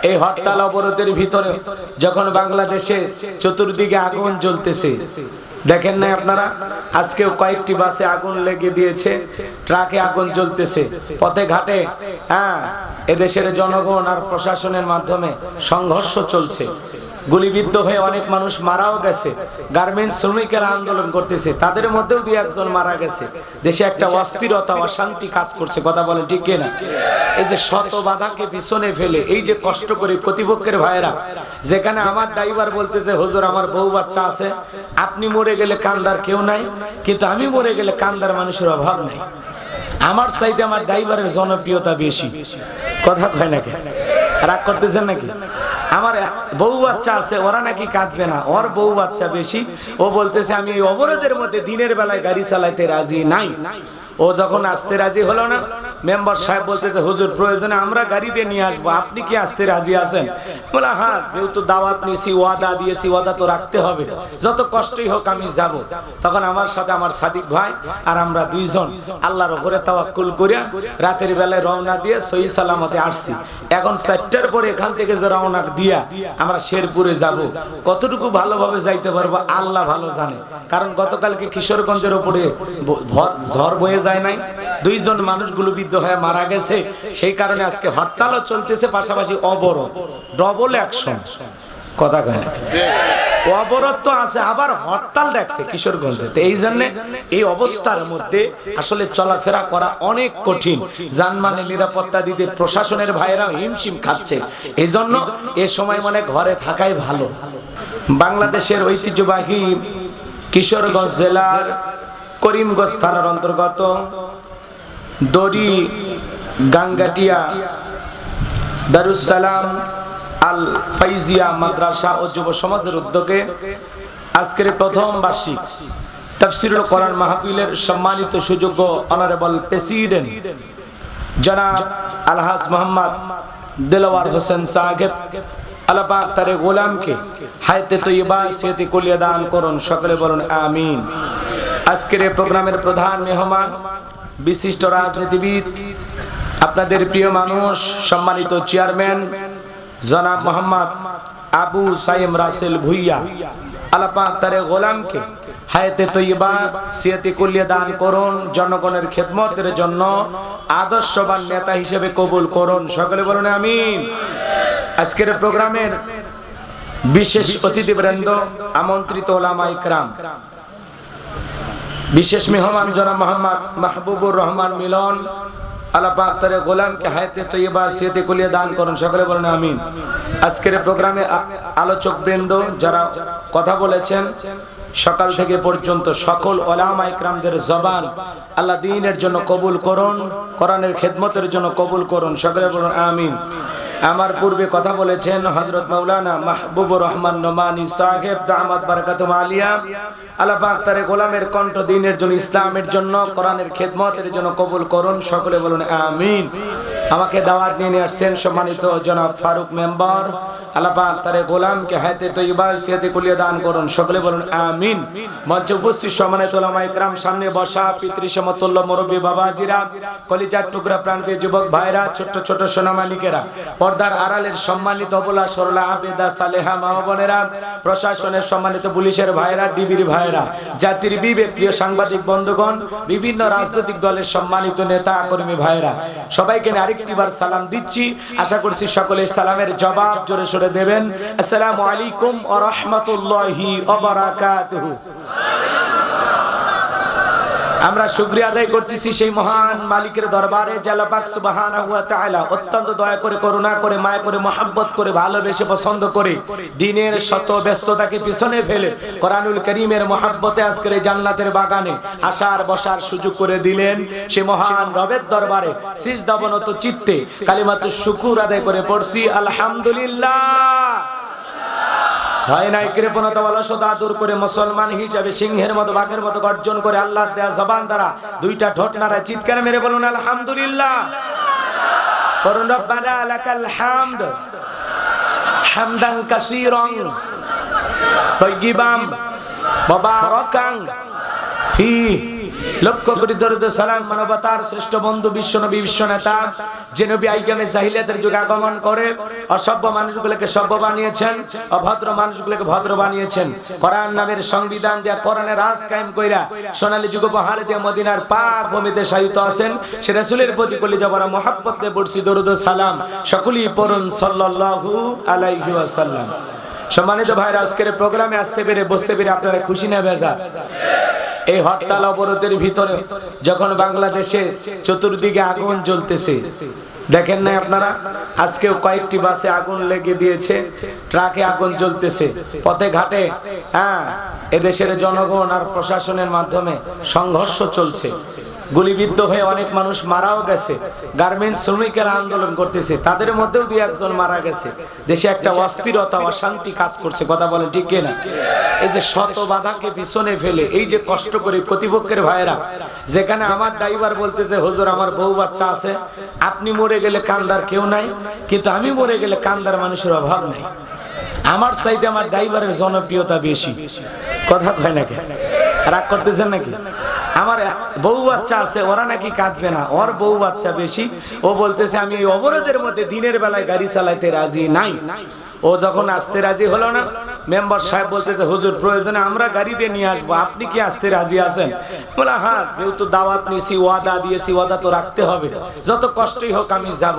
এই হরতাল অবরোধের ভিতরে যখন বাংলাদেশে চতুর্দিকে আগুন জ্বলতেছে, দেখেন না আপনারা, আজকেও কয়েকটি বাসে আগুন লেগে দিয়েছে, ট্রাকে আগুন জ্বলতেছে, পথে ঘাটে এদেশের জনগণ আর প্রশাসনের মাধ্যমে সংঘর্ষ চলছে। গুলিবিদ্ধ হয়ে অনেক মানুষ মারাও গেছে। গার্মেন্টস শ্রমিকেরা আন্দোলন করতেছে, তাদের মধ্যেও দুই একজন মারা গেছে। দেশে একটা অস্থিরতা, অশান্তি কাজ করছে। কথা বলেন ঠিক কিনা? এই যে শত বাধাকে পিছনে ফেলে এই যে কষ্ট করে প্রতিপক্ষের ভাইয়েরা, যেখানে আমার ড্রাইভার বলতেছে হুজুর আমার বউ বাচ্চা আছে, আপনি মরে গেলে কান্দার কেউ নাই, কিন্তু আমি মরে গেলে কান্দার মানুষের অভাব নাই। আমার চাইতে আমার ড্রাইভারের জনপ্রিয়তা বেশি। কথা কয় নাকি? রাগ করতেছেন নাকি? আমার বউ বাচ্চা আছে, ওরা নাকি কাঁদবে না, ওর বউ বাচ্চা বেশি। ও বলতেছে আমি অবরোধের মধ্যে দিনের বেলায় গাড়ি চালাইতে রাজি নাই। ও যখন আসতে রাজি হলো না, মেম্বার সাহেব বলতেছে হুজুর প্রয়োজনে আমরা গাড়ি দিয়ে নিয়ে আসবো, আপনি কি আসতে রাজি আছেন? বলে হ্যাঁ, যেহেতু দাওয়াত নিয়েছি, ওয়াদা দিয়েছি, ওয়াদা তো রাখতে হবে, যত কষ্টই হোক আমি যাব। তখন আমার সাথে আমার সাদিক ভাই আর আমরা দুইজন আল্লাহর উপরে তাওয়াক্কুল করিয়া রাতের বেলায় রওনা দিয়ে সহি সালামতে আসছি। এখন 4টার পরে এখান থেকে যে রওনা দিয়া আমরা শেরপুরে যাব, কতটুকু ভালোভাবে যাইতে পারবো আল্লাহ ভালো জানে। কারণ গতকালকে কিশোরগঞ্জের উপরে ঝড় বয়ে যায় নাই, দুইজন মানুষগুলো বিদ্ধ হয়ে মারা গেছে। সেই কারণে আজকে হরতালও চলতেছে, পাশাপাশি অবরোধ, ডবল অ্যাকশন। কথা কয় না? অবরোধ তো আছে, আবার হরতাল দেখছে কিশোরগঞ্জে। এই জন্য এই অবস্থার মধ্যে আসলে চলাফেরা করা অনেক কঠিন। জানমালের নিরাপত্তা দিতে প্রশাসনের ভাইয়েরা হিমশিম খাচ্ছে। এই জন্য এ সময় মানে ঘরে থাকাই ভালো। বাংলাদেশের ঐতিহ্যবাহী কিশোরগঞ্জ জেলার করিমগঞ্জ থানার অন্তর্গত দড়ি গাঙ্গাটিয়া দারুস সালাম আল ফাইজিয়া মাদ্রাসা ও যুব সমাজের উদ্যোগে আজকের প্রথম বার্ষিক তাফসীরুল কোরআন মাহফিলের সম্মানিত সুযোগ্য অনারেবল প্রেসিডেন্ট জনাব আলহাজ মোহাম্মদ দিলওয়ার হোসেন সাহেব, আল্লাহ পাক তার গোলামকে হায়াতে তৈয়বা সেহতে কুলিয়া দান করুন। সকলে বলুন আমিন। আজকের এই প্রোগ্রামের প্রধান মেহমান বিশিষ্ট রাজনীতিবিদ, আপনাদের প্রিয় মানুষ, সম্মানিত চেয়ারম্যান জনাব মোহাম্মদ আবু সাইম রাসেল ভুইয়া, আল্লাহ পাক তার গোলামকে হায়াতে তৈয়বা সেহতে কুলিয়া দান করুন, জনগণের খেদমতের জন্য আদর্শবান নেতা হিসেবে কবুল করুন। সকলে বলুন আমিন। আজকের প্রোগ্রামের বিশেষ অতিথিবৃন্দ, আমন্ত্রিত ওলামা ইকরাম, বিশেষ মেহমান জনাব মোহাম্মদ মাহবুবুর রহমান মিলন, আল্লাহ পাক তার গোলামকে হায়াতে তৈয়বা সেহতে কুলিয়া দান করুন। সকলে বলুন আমিন। আজকের প্রোগ্রামে আলোচক বৃন্দ যারা কথা বলেছেন, সকাল থেকে পর্যন্ত সকল ওলামা ইকরামদের জবান আল্লাহ দ্বীনের জন্য কবুল করুন, কোরআনের খেদমতের জন্য কবুল করুন। সকলে বলুন আমিন। আমার পূর্বে কথা বলেছেন হযরত মাওলানা মাহবুবুর রহমান নোমানী সাহেব দামাত বারাকাতুহু আলিয়া, আল্লাহ পাক তার গোলামের কণ্ঠ দ্বীনের জন্য, ইসলামের জন্য, কোরআনের খেদমতের জন্য কবুল করুন। সকলে বলুন আমিন। আমাকে দাওয়াত নিয়ে আসছেন সম্মানিত জনাব ফারুক মেম্বার, আল্লাহ পাক তার গোলামকে হায়াতে তৈয়বা সেহতে কুলিয়া দান করুন। সকলে বলুন আমিন। মঞ্চে উপস্থিত সম্মানিত ওলামা ইকরাম, সামনে বসা পিতৃ সমতুল্য মুরব্বী বাবাজিরা, কলিজার টুকরা প্রাণপ্রিয় যুবক ভাইরা, ছোট ছোট সোনামানিকেরা, পর্দার আড়ালের সম্মানিত অবলা সরলা আবেদা সালেহা মা বোনেরা, প্রশাসনের সম্মানিত পুলিশের ভাইরা, ডিবির ভাইরা, জাতির বিবেক প্রিয় সাংবাদিক বন্ধুগণ, বিভিন্ন রাজনৈতিক দলের সম্মানিত নেতা কর্মী ভাইরা, সবাইকে আরেকটিবার সালাম দিচ্ছি। আশা করছি সকলে সালামের জবাব জোরে সোরে দেবেন। আসসালামু আলাইকুম ওয়া রাহমাতুল্লাহি ওয়া বারাকাতুহু। আমরা শুকরিয়া আদায় করতেছি সেই মহান মালিকের দরবারে, যে আল্লাহ পাক সুবহানাহু ওয়া তাআলা অত্যন্ত দয়া করে, করুণা করে, মায়া করে, মহব্বত করে, ভালোবেসে, পছন্দ করে, দিনের শত ব্যস্ততাকে পিছনে ফেলে কোরআনুল কারীমের মহব্বতে আজকের এই জান্নাতের বাগানে আসার বসার সুযোগ করে দিলেন। সেই মহান রবের দরবারে সিজদাবনত চিত্তে কালিমাতুশ শুকুর আদায় করে পড়ছি আলহামদুলিল্লাহ। হয় নাই কৃপণতা অলসতা দূর করে মুসলমান হিসেবে সিংহের মতো, বাঘের মতো গর্জন করে আল্লাহর দেয়া জবান দ্বারা দুইটা ঠোঁট নাড়ায় চিৎকার মেরে বলুন আলহামদুলিল্লাহ। করুন রব্বানা লাকাল হামদ হামদান কাসীরান তাইয়িবান মুবারাকান ফি। লক্ষ কোটি দরুদ সালাম মানবতার শ্রেষ্ঠ বন্ধু বিশ্বনবী বিশ্বনেতা যে নবী আইয়ামে জাহিলিয়াতের যুগে আগমন করে অসভ্য মানুষগুলোকে সভ্য বানিয়েছেন, অভদ্র মানুষগুলোকে ভদ্র বানিয়েছেন, কোরআন নামের সংবিধান দিয়া কোরআনের রাজ কায়েম কইরা সোনালী যুগ উপহার দিয়ে মদিনার পাক ভূমিতে শায়িত আছেন সে রাসূলের প্রতি কলিজা ভরা মহব্বত দিয়ে পড়ছি দরুদ সালাম সকলেই পড়ুন সাল্লাল্লাহু আলাইহি ওয়াসাল্লাম। সম্মানিত ভাইরা, আজকের প্রোগ্রামে আসতে পেরে বসতে পেরে আপনারা খুশি না বেজার? এই হরতাল অবরোধের ভিতরে যখন বাংলাদেশে চতুর্দিকে আগুন জ্বলতেছে, দেখেন না আপনারা, আজকেও কয়েকটি বাসে আগুন লেগে দিয়েছে, ট্রাকে আগুন জ্বলতেছে, পথে ঘাটে এদেশের জনগণ আর প্রশাসনের মাধ্যমে সংঘর্ষ চলছে। গুলিবিদ্ধ হয়ে অনেক মানুষ মারাও গেছে। গার্মেন্টস শ্রমিকেরা আন্দোলন করতেছে, তাদের মধ্যেও দুই একজন মারা গেছে। দেশে একটা অস্থিরতা অশান্তি কাজ করছে, কথা বলেন ঠিক কিনা? এই যে শত বাধাকে পিছনে ফেলে এই যে কষ্ট করে প্রতিপক্ষের ভাইরা, যেখানে আমার ড্রাইভার বলতেছে হুজুর আমার বউ বাচ্চা আছে, আপনি মরে গেলে কান্দার কেউ নাই, কিন্তু আমি মরে গেলে কান্দার মানুষের অভাব নাই। আমার চাইতে আমার ড্রাইভারের জনপ্রিয়তা বেশি, কথা কয় নাকি? রাগ করতেছেন নাকি? আমার বউ বাচ্চা আছে, ওরা নাকি কাঁদবে না, ওর বউ বাচ্চা বেশি। ও বলতেছে আমি এই অবরোধের মধ্যে দিনের বেলায় গাড়ি চালাইতে রাজি নাই। ও যখন আসতে রাজি হলো না, মেম্বার সাহেব বলতেছে হুজুর প্রয়োজনে আমরা গাড়ি দিয়ে নিয়ে আসবো, আপনি কি আসতে রাজি আছেন? বলা হ্যাঁ, যেহেতু দাওয়াত নিয়েছি, ওয়াদা দিয়েছি, ওয়াদা তো রাখতে হবে, যত কষ্টই হোক আমি যাব।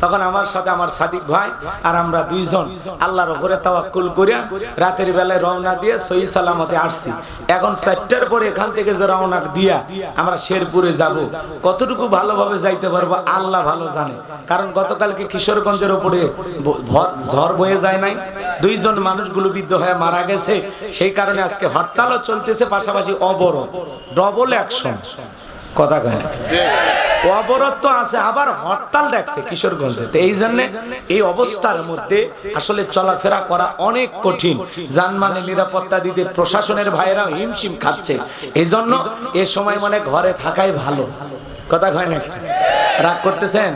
তখন আমার সাথে আমার সাদিক ভাই আর আমরা দুইজন আল্লাহর উপরে তাওয়াক্কুল করে রাতের বেলায় রওনা দিয়ে সহি সালামতে আসছি। এখন 4টার পরে এখান থেকে যে রওনা দিয়া আমরা শেরপুরে যাব, কতটুকু ভালোভাবে যাইতে পারবো আল্লাহ ভালো জানে। কারণ গতকালকে কিশোরগঞ্জের উপরে ঝড় বয়ে যায় নাই, দুইজন মানুষগুলো বিদ্ধ হয়ে মারা গেছে। সেই কারণে আজকে হরতালও চলতেছে, পাশাপাশি অবরোধ, ডবল অ্যাকশন, কথা কয়। অবরোধ তো আছে, আবার হরতাল দেখছে কিশোরগঞ্জে। তো এই জন্য এই অবস্থার মধ্যে আসলে চলাফেরা করা অনেক কঠিন, জানমালের নিরাপত্তা দিতে প্রশাসনের ভাইরা হিমশিম খাচ্ছে। এই জন্য এ সময় মানে ঘরে থাকাই ভালো, কথা কয় নাকি? রাগ করতেছেন?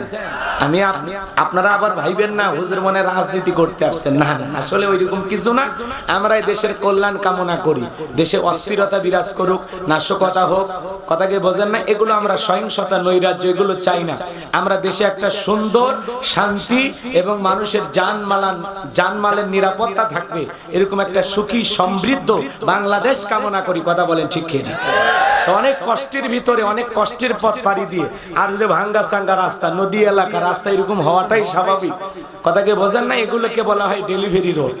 আমি আপনারা আবার ভাইবেন না হুজুর মনে রাজনীতি করতে আসছেন, না আসলে ওইরকম কিছু না। আমরা এই দেশের কল্যাণ কামনা করি, দেশে অস্থিরতা বিরাজ করুক, নাশকতা হোক, কথাকে বোঝেন না, এগুলো আমরা সহিংসতা নৈরাজ্য এগুলো চাই না। আমরা দেশে একটা সুন্দর শান্তি এবং মানুষের জানমালের নিরাপত্তা থাকবে এরকম একটা সুখী সমৃদ্ধ বাংলাদেশ কামনা করি, কথা বলেন ঠিক কিনা? অনেক কষ্টের ভিতরে অনেক কষ্টের পথ পাড়ি দিয়ে আর যে ভাঙ্গা সাঙ্গা রাস্তা, নদী এলাকা রাস্তা এরকম হওয়াটাই স্বাভাবিক, কথাকে বোঝেন না? এগুলোকে বলা হয় ডেলিভারি রোড,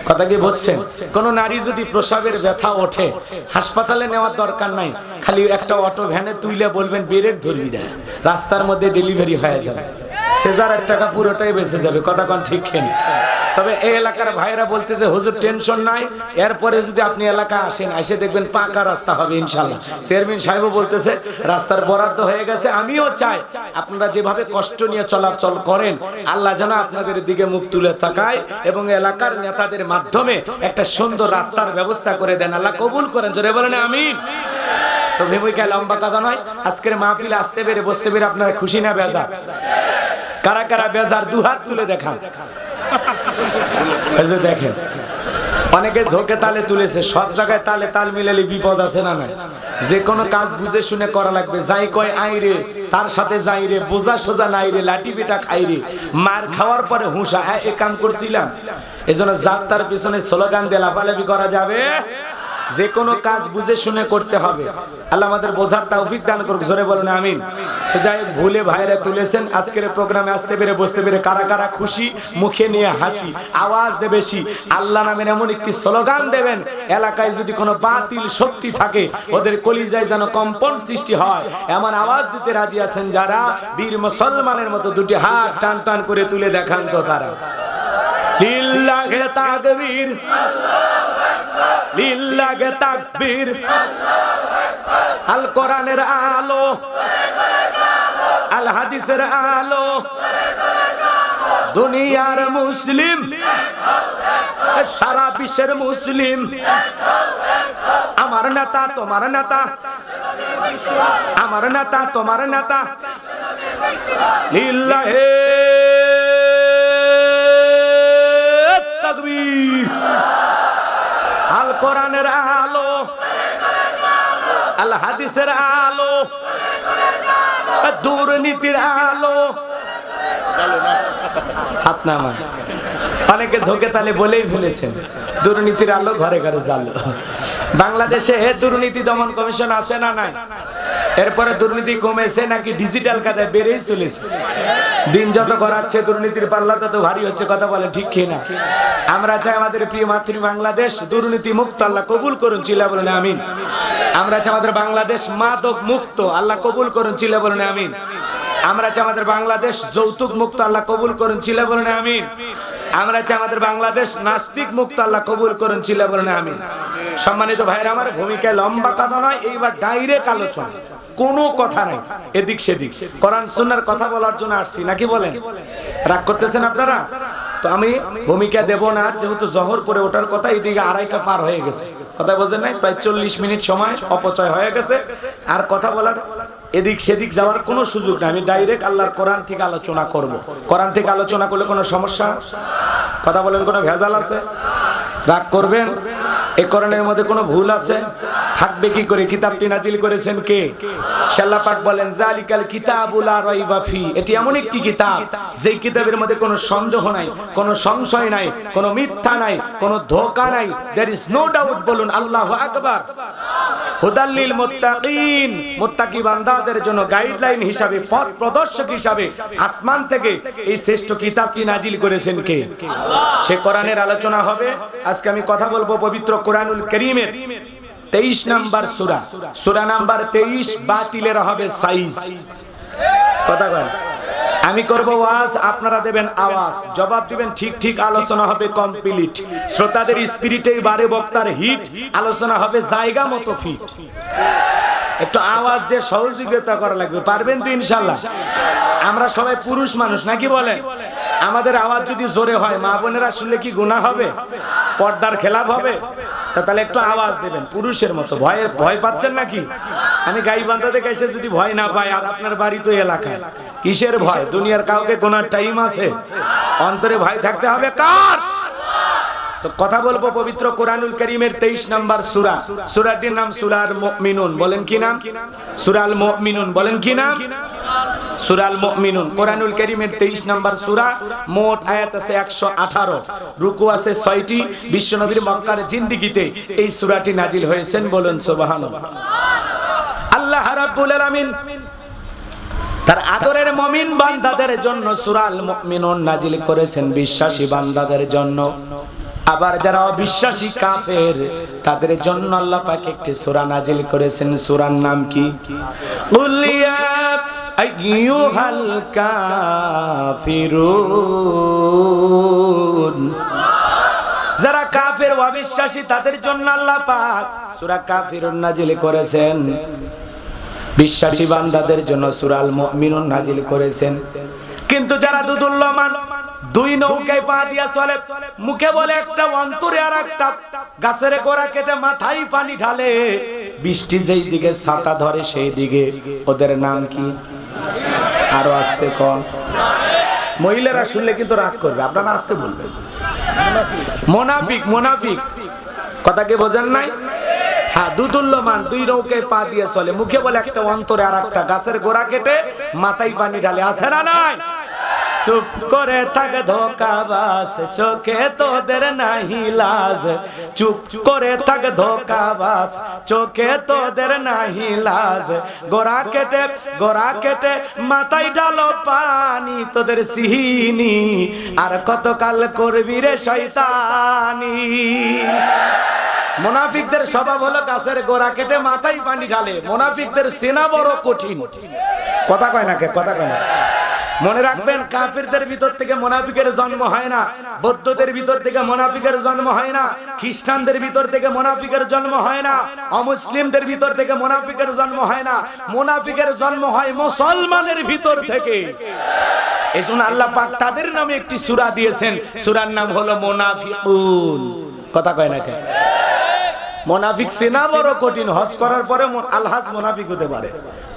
কথা কি বুঝছেন? কোন নারী যদি প্রসবের ব্যথা ওঠে, হাসপাতালে নেওয়ার দরকার নাই, খালি একটা অটো ভ্যানে তুইলে বলবেন ব্রেক ধরবি না, রাস্তার মধ্যে ডেলিভারি হয়ে যাবে, সেজারের টাকা পুরোটাই বেঁচে যাবে, কথা কোন ঠিক কেন? তবে এই এলাকার ভাইরা বলতেছে হুজুর টেনশন নাই, এরপরে যদি আপনি এলাকা আসেন, এসে দেখবেন পাকা রাস্তা হবে ইনশাআল্লাহ। চেয়ারম্যান সাহেবও বলতেছে রাস্তার বরাদ্দ হয়ে গেছে। আমিও চাই আপনারা যেভাবে কষ্ট নিয়ে চলাচল করেন, আল্লাহ যেন আপনাদের দিকে মুখ তুলে তাকায় এবং এলাকার নেতাদের মাধ্যমে একটা সুন্দর রাস্তার ব্যবস্থা করে দেন, আল্লাহ কবুল করেন, জোরে বলেন আমিন। তো ভূমিকা লম্বা কথা নয়, আজকের মাহফিলে আসতে পেরে বসতে পেরে আপনারা খুশি না বেজার? কারা কারা বেজার দুহাত তুলে দেখান। দেখেন অনেকে ঝোঁকে তালে তুলেছে, সব জায়গায় তালে তাল মিলালে বিপদ আছে না? না, যে কোনো কাজ বুঝে শুনে করা লাগবে। যাই কয় আই রে, তার সাথে যাই রে, বোঝা সোজা নাই রে, লাঠি পিটা খাই রে, মার খাওয়ার পরে হুঁশা, হ্যাঁ এ কাম করছিলাম। এজন্য যাত্রার পিছনে স্লোগান দিয়ে লাফালাফি করা যাবে, যে কোনো কাজ বুঝে শুনে করতে হবে। আল্লাহ আমাদের বোঝার তৌফিক দান করুক, জোরে বলেন আমিন। তো যাই ভুলে ভাইরা তুলেছেন, আজকের প্রোগ্রামে আসতে পেরে বসতে পেরে কারা কারা খুশি, মুখে নিয়ে হাসি, আওয়াজ দে বেশি, আল্লাহ নামের এমন একটি স্লোগান দেবেন, এলাকায় যদি কোনো বাতিল শক্তি থাকে ওদের কলিজায় যেন কম্পন সৃষ্টি হয়, এমন আওয়াজ দিতে রাজি আছেন যারা? বীর মুসলমানের মতো দুটি হাত টান টান করে তুলে দেখান তো তারা। লিল্লাহি তাকবীর, লিল্লাহি তাকবীর, আল কোরআনের আলো, আল হাদিসের আলো, দুনিয়ার মুসলিম, সারা বিশ্বের মুসলিম, আমার নেতা তোমার নেতা, আমার নেতা তোমার নেতা, লিল্লাহি তাকবীর, আল কোরআনের আলো, আল হাদিসের আলো, দুর্নীতির আলো। হাত নামান। অনেকে ঝোঁকে তালে বলেই ফেলেছেন দুর্নীতির আলো ঘরে ঘরে জ্বালো। বাংলাদেশে দুর্নীতি দমন কমিশন আছে না নাই? এরপরে দুর্নীতি কমেছে নাকি ডিজিটাল কাজে বেড়েই চলেছে? দিন যত করাচ্ছে দুর্নীতির পাল্লা তত ভারী হচ্ছে। কথা বলে ঠিক কি না? আমরা চাই আমাদের প্রিয় মাতৃ বাংলাদেশ দুর্নীতি মুক্ত, আল্লাহ কবুল করুন, চিল্লা বলেন আমিন। আমরা চাই আমাদের বাংলাদেশ মাদক মুক্ত, আল্লাহ কবুল করুন, চিল্লা বলেন আমিন। আমরা চাই আমাদের বাংলাদেশ যৌতুক মুক্ত, আল্লাহ কবুল করুন, চিল্লা বলেন আমিন। আমরা চাই আমাদের বাংলাদেশ নাস্তিক মুক্ত, আল্লাহ কবুল করুন, চিল্লা বলেন আমিন। সম্মানিত ভাইরা আমার, ভূমিকায় লম্বা কথা নয়, এইবার ডাইরেক্ট আলোচনা, কোনো কথা নাই এদিক সেদিক। কোরআন সুন্নাহর কথা বলার জন্য আসছি, নাকি বলেন? রাগ করতেছেন আপনারা? তো আমি ভূমিকা দেব না, যেহেতু জহর করে ওঠার কথা, এইদিকে 2:30 পার হয়ে গেছে। কথা বোঝেন নাই? প্রায় 40 মিনিট সময় অপচয় হয়ে গেছে। আর কথা বলার এদিক সেদিক যাওয়ার কোনো সুযোগ নাই। আমি ডাইরেক্ট আল্লাহর কোরআন থেকে আলোচনা করব। কোরআন থেকে আলোচনা করলে কোনো সমস্যা? কথা বলেন, কোনো ভেজাল আছে? রাগ করবেন? এই কোরআনের মধ্যে কোনো ভুল আছে? থাকবে কি করে? কিতাবটি নাজিল করেছেন কে? আল্লাহ পাক বলেন যালিকাল কিতাবুল লা রাইবা ফি, এটি এমন একটি কিতাব যেই কিতাবের মধ্যে কোনো সন্দেহ নাই, কোনো সংশয় নাই, কোনো মিথ্যা নাই, কোনো ধোঁকা নাই। There is no doubt. বলুন আল্লাহু আকবার। হুদাল লিল মুত্তাকিন, মুত্তাকি বান্দাদের জন্য গাইডলাইন হিসাবে, পথ প্রদর্শক হিসাবে আসমান থেকে এই শ্রেষ্ঠ কিতাবটি নাজিল করেছেন কে? সে কোরআনের আলোচনা হবে। আজকে আমি কথা বলবো পবিত্র কোরআনুল কারীমের 23 নাম্বার সূরা, সূরা নাম্বার 23। বাতিলের হবে সাইজ। কথা কয়? আমি করব ওয়াজ, আপনারা দেবেন আওয়াজ, জবাব দিবেন ঠিক ঠিক, আলোচনা হবে কমপ্লিট। শ্রোতাদের স্পিরিটেই বারে বক্তার হিট, আলোচনা হবে জায়গা মতো ফিট। একটু আওয়াজ দিয়ে সহযোগিতা করা লাগবে, পারবেন তো ইনশাআল্লাহ? আমরা সবাই পুরুষ মানুষ, নাকি বলেন? আমাদের আওয়াজ যদি জোরে হয়, মা বোনেরা শুনলে কি গুনাহ হবে? পর্দার খেলাফ হবে? তাহলে একটু আওয়াজ দেবেন পুরুষের মতো। ভয় পাচ্ছেন নাকি? আমি গাইবান্ধা থেকে এসে যদি ভয় না পাই, আর আপনার বাড়ি তো এলাকায়, কিসের ভয়? দুনিয়ার কাউকে গোনার টাইম আছে? অন্তরে ভয় থাকতে হবে কার? তো কথা বলবো পবিত্র কোরআনুল কারীমের 23 নাম্বার সূরা। সূরাটির নাম সূরাল মুমিনুন। বলেন কি নাম? সূরাল মুমিনুন। বলেন কি নাম? সূরাল মুমিনুন। কোরআনুল কারীমের 23 নাম্বার সূরা। মোট আয়াত আছে 118, রুকু আছে 6টি। বিশ্বনবীর মক্কার জিন্দেগিতে এই সূরাটি নাজিল হয়েছেন। বলুন সুবহানাল্লাহ। আল্লাহ রাব্বুল আলামিন তার আদরের মুমিন বান্দাদের জন্য সূরাল মুমিনুন নাজিল করেছেন, বিশ্বাসী বান্দাদের জন্য। আবার যারা অবিশ্বাসী কাফের, তাদের জন্য আল্লাহ পাক একটি সূরা নাজিল করেছেন। সূরার নাম কি? কুল ইয়া আইয়ুহাল কাফিরুন। যারা কাফের অবিশ্বাসী তাদের জন্য আল্লাহ পাক সূরা কাফিরুন নাজিল করেছেন। বিশ্বাসী বান্দাদের জন্য সূরাল মুমিনুন নাজিল করেছেন। কিন্তু যারা দুদুল্যমান, দুই নৌকায় পা দিয়া চলে, মুখে বলে একটা, অন্তরে আর একটা, গাছের গোড়া কেটে মাথায় পানি ঢালে, বৃষ্টি যেই দিকে ছাতা ধরে সেই দিকে, ওদের নাম কি? আরো আসতে কম। মহিলারা শুনলে কিন্তু রাগ করবে, আপনারা আসতে বলবেন। মুনাফিক। মুনাফিক কথা কি বোঝেন নাই? হ্যাঁ, দুদুল্যমান, দুই নৌকায় পা দিয়ে চলে, মুখে বলে একটা, অন্তরে আর একটা, গাছের গোড়া কেটে মাথায় পানি ঢালে। আছে না নাই? চুপ করে থাক ধোঁকাবাজ, চোখে তোদের নাহি লাজ। চুপ করে থাক ধোঁকাবাজ, চোখে তোদের নাহি লাজ। গোড়া কেটে মাথায় ঢালো পানি, তোদের সিহিনি আর কতকাল করবি রে শয়তানি। মুনাফিকদের স্বভাব হলো গাছের গোড়া কেটে মাথায় পানি ঢালে। মুনাফিকদের চেনা বড় কঠিন। কথা কয় না কে? কথা কয় না। মনে রাখবেন, কাফিরদের ভিতর থেকে মুনাফিকের জন্ম হয় না, বৌদ্ধদের ভিতর থেকে মুনাফিকের জন্ম হয় না, খ্রিস্টানদের ভিতর থেকে মুনাফিকের জন্ম হয় না, অমুসলিমদের ভিতর থেকে মুনাফিকের জন্ম হয় না। মুনাফিকের জন্ম হয় মুসলমানের ভিতর থেকে। এজন্য আল্লাহ পাক তাদের নামে একটি সূরা দিয়েছেন, সূরার নাম হলো মুনাফিকুন। কথা কয় না কে? মুনাফিক চেনা বড় কঠিন। হজ করার পরে আলহাজ মুনাফিক হতে পারে।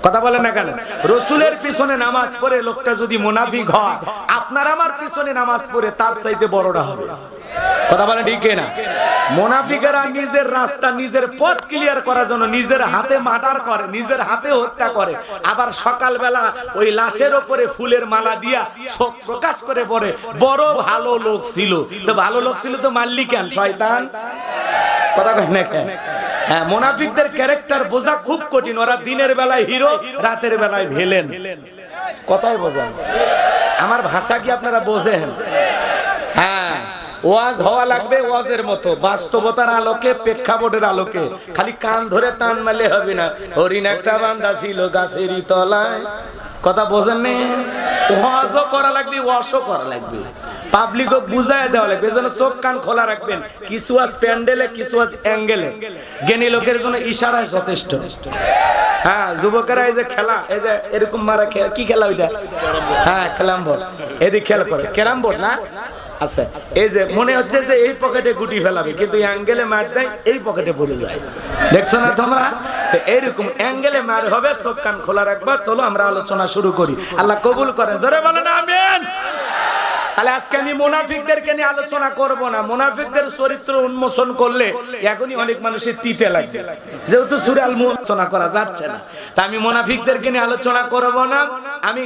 কথা বলেন না কেন? রাসূলের পিছনে নামাজ পড়ে লোকটা যদি মুনাফিক হয়, আপনার আমার পিছনে নামাজ পড়ে তার চাইতে বড়টা হবে। কথা বলেন ঠিক না? মুনাফিকেরা নিজের রাস্তা নিজের পথ ক্লিয়ার করার জন্য নিজের হাতে মার্ডার করে, নিজের হাতে হত্যা করে, আবার সকালবেলা ওই লাশের উপরে ফুলের মালা দিয়া শোক প্রকাশ করে পড়ে বড় ভালো লোক ছিল। তো ভালো লোক ছিল তো মারলি কেন শয়তান? কথা কয় না কেন? হ্যাঁ, মুনাফিকদের ক্যারেক্টার বোঝা খুব কঠিন। ওরা দিনের বেলায় হিরো, রাতের বেলায় ভিলেন। কথাই বোঝেন? আমার ভাষা কি আপনারা বোঝেন? হ্যাঁ, ওয়াজ হওয়া লাগবে ওয়াজের মতো, বাস্তবতার আলোকে, প্রেক্ষাপটের আলোকে। খালি কান ধরে টান মারলে হবে না। হরিণ একটা বান্দা ছিল গাছেরই তলায়। কথা বোঝেন না? ওয়াজও করা লাগবে, ওয়াজও করা লাগবে, পাবলিকও বুঝায় দেওয়া লাগবে। এজন্য চোখ কান খোলা রাখবেন। কিছু আজ প্যান্ডেলে, কিছু আজ অ্যাঙ্গেলে। জ্ঞানী লোকের জন্য ইশারায় যথেষ্ট। হ্যাঁ, যুবকেরা এই যে খেলা, এই যে এরকম মারা কি খেলা ওইটা? হ্যাঁ, ক্যারাম বোর্ড। এদিকে খেলা করে ক্যারাম বোর্ড না? আচ্ছা, এই যে মনে হচ্ছে যে এই পকেটে গুটি ফেলাবে, কিন্তু অ্যাঙ্গেলে মার দেয়, এই পকেটে পড়ে যায়। দেখছো না তোমরা? এইরকম অ্যাঙ্গেলে মার হবে, চোখ কান খোলা রাখবা। চলো আমরা আলোচনা শুরু করি। আল্লাহ কবুল করেন। জোরে বলেন আমিন। তাহলে আজকে আমি মুনাফিকদেরকে নিয়ে আলোচনা করব না। মুনাফিকদের চরিত্র উন্মোচন করলে এখনই অনেক মানুষের তিতে লাগবে, যেহেতু সূরা আল মুনাফিকুন আলোচনা করা যাচ্ছে না। তাই আমি মুনাফিকদেরকে নিয়ে আলোচনা করব না। আমি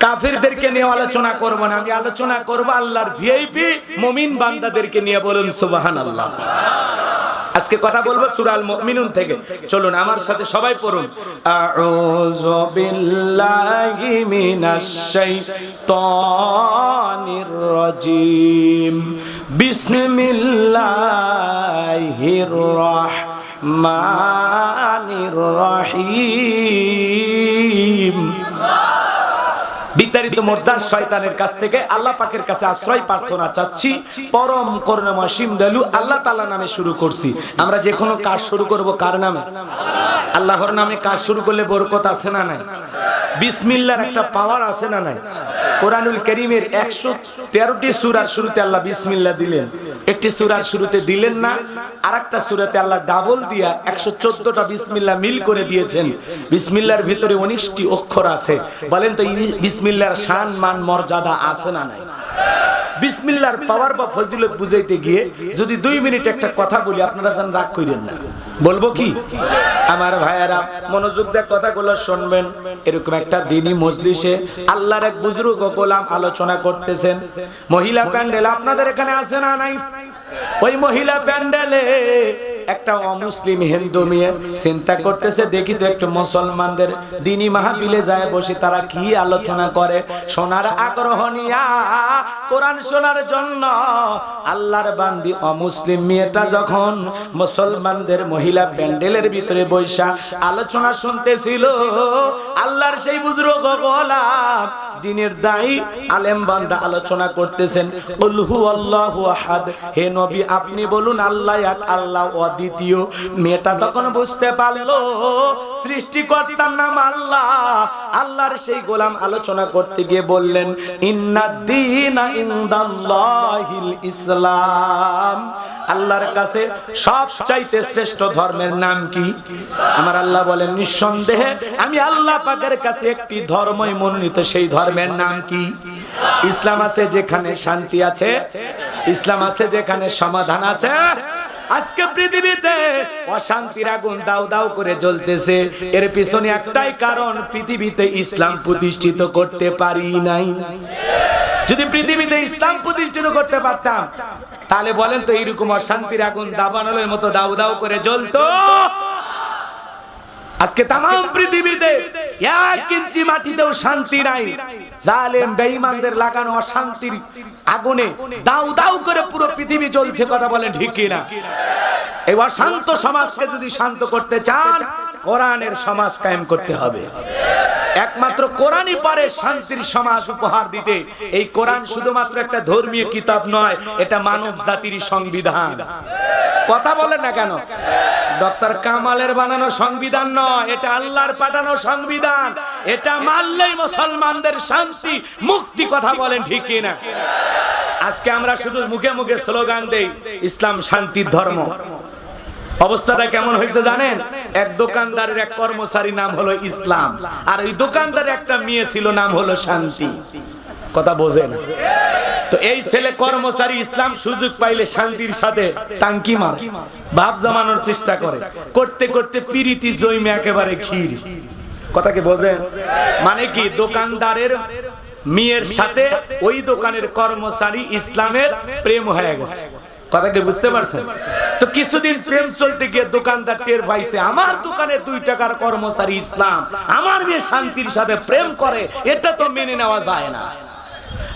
কাফিরদেরকে নিয়ে আলোচনা করব না। আমি আলোচনা করব আল্লাহর ভিআইপি মুমিন বান্দাদেরকে নিয়ে। বলুন সুবহানাল্লাহ। আজকে কথা বলবো সূরা আল মুমিনুন থেকে। চলুন আমার সাথে সবাই পড়ুন। আউযু বিল্লাহি মিনাশ শাইতানির রাজীম। বিসমিল্লাহির রাহমানির রহিম। বিতাড়িত মোর্দার শয়তানের কাছ থেকে আল্লাহ পাকের কাছে আশ্রয় প্রার্থনা চাচ্ছি। পরম করুণাময় অসীম দয়ালু আল্লাহ তাআলা নামে শুরু করছি। আমরা যে কোনো কাজ শুরু করব কার নামে? আল্লাহর নামে কাজ শুরু করলে বরকত আছে না নাই? বিসমিল্লাহর একটা পাওয়ার আছে না নাই? কোরআনুল কারীমের 113টি সূরার শুরুতে আল্লাহ বিসমিল্লাহ দিলেন। একটি সূরার শুরুতে দিলেন না, আরেকটা সূরাতে আল্লাহ ডাবল দিয়া 114টা বিসমিল্লাহ মিল করে দিয়েছেন। বিসমিল্লাহর ভিতরে 19টি অক্ষর আছে। বলেন তো বিসমিল্লাহর শান মান মর্যাদা আছে না নাই? বিসমিল্লাহর পাওয়ার বা ফজিলত বুঝাইতে গিয়ে যদি 2 মিনিট একটা কথা বলি, আপনারা যেন রাগ করেন না। বলবো কি? আমার ভাইয়েরা মনোযোগ দিয়ে কথাগুলো শুনবেন। এরকম একটা দ্বীনি মজলিসে আল্লাহর এক বুজুর্গ গোলাম আলোচনা করতেছেন। মহিলা প্যান্ডেল আপনাদের এখানে আছে না নাই? ওই মহিলা প্যান্ডেলে একটা অমুসলিম হিন্দু মেয়ে চিন্তা করতেছে, দেখি তো একটু মুসলমানদের দ্বীনি মাহফিলে যায় বসে তারা কি আলোচনা করে। শোনার আগ্রহ নিয়া কোরআন শোনার জন্য আল্লাহর বান্দি অমুসলিম মেয়েটা যখন মুসলমানদের মহিলা প্যান্ডেলের ভিতরে বৈশা আলোচনা শুনতেছিল, আল্লাহর সেই বুজুর্গ গোলাম দ্বীনের দাঈ আলেম বান্দা আলোচনা করতেছেন। কুল হুয়াল্লাহু আহাদ। হে নবী আপনি বলুন আল্লাহ এক, আল্লাহ অদ্বিতীয়। মেয়েটা তখন বুঝতে পারলো সৃষ্টিকর্তার নাম আল্লাহ। আল্লাহর সেই গোলাম আলোচনা করতে গিয়ে বললেন, ইন্নাদ-দীনা ইনদাল্লাহিল ইসলাম। আল্লাহর কাছে সবচাইতে শ্রেষ্ঠ ধর্মের নাম কি? আমার আল্লাহ বলেন, নিঃসন্দেহে আমি আল্লাহ পাকের কাছে একটি ধর্মই মনোনীত, সেই ধর্মের নাম কি? ইসলাম আছে যেখানে শান্তি আছে, ইসলাম আছে যেখানে সমাধান আছে। আজকে পৃথিবীতে অশান্তির আগুন দাউ দাউ করে জ্বলতেছে। এর পিছনে একটাই কারণ, পৃথিবীতে ইসলাম প্রতিষ্ঠিত করতে পারি নাই। যদি পৃথিবীতে ইসলাম প্রতিষ্ঠিত করতে পারতাম, তাহলে বলেন তো এইরকম অশান্তির আগুন দাবানলের মতো দাউ দাউ করে জ্বলতো? আজকে তাম পৃথিবীতে 1 ইঞ্চি মাটিতেও শান্তি নাই। জালেম বেঈমানদের লাগানো অশান্তির আগুনে দাউ দাউ করে পুরো পৃথিবী জ্বলছে। কথা বলেন ঠিক কি না? এই অশান্ত সমাজকে যদি শান্ত করতে চান, কোরআনের সমাজ কায়েম করতে হবে। একমাত্র কোরআনই পারে শান্তির সমাজ উপহার দিতে। এই কোরআন শুধুমাত্র একটা ধর্মীয় কিতাব নয়, এটা মানব জাতির সংবিধান। কথা বলেন না কেন? ডক্টর কামালের বানানো সংবিধান নয়, এটা আল্লাহর পাঠানো সংবিধান। এটা মানলেই মুসলমানদের শান্তি মুক্তি। কথা বলেন ঠিক কি না? আজকে আমরা শুধু মুখে মুখে স্লোগান দেই ইসলাম শান্তির ধর্ম। অবস্থাটা কেমন হয়েছে জানেন? এক দোকানদারের এক কর্মচারী নাম হলো ইসলাম, আর ওই দোকানদারের একটা মেয়ে ছিল নাম হলো শান্তি। কথা বোঝেন? তো এই ছেলে কর্মচারী ইসলাম সুযোগ পাইলে শান্তির সাথে টাঙ্কি মার ভাব জমানোর চেষ্টা করে, করতে করতে পিরিতি জৈমে একেবারে ক্ষীর। কথা কি বোঝেন? মানে কি, দোকানদারের মেয়ের সাথে ওই দোকানের কর্মচারী ইসলামের প্রেম হয়ে গেছে। কথা কি বুঝতে পারছেন? তো কিছুদিন প্রেম চলতে গিয়ে দোকানদার টের পাইছে আমার দোকানে 2 টাকার কর্মচারী ইসলাম, আমার মেয়ে শান্তির সাথে প্রেম করে, এটা তো মেনে নেওয়া যায় না।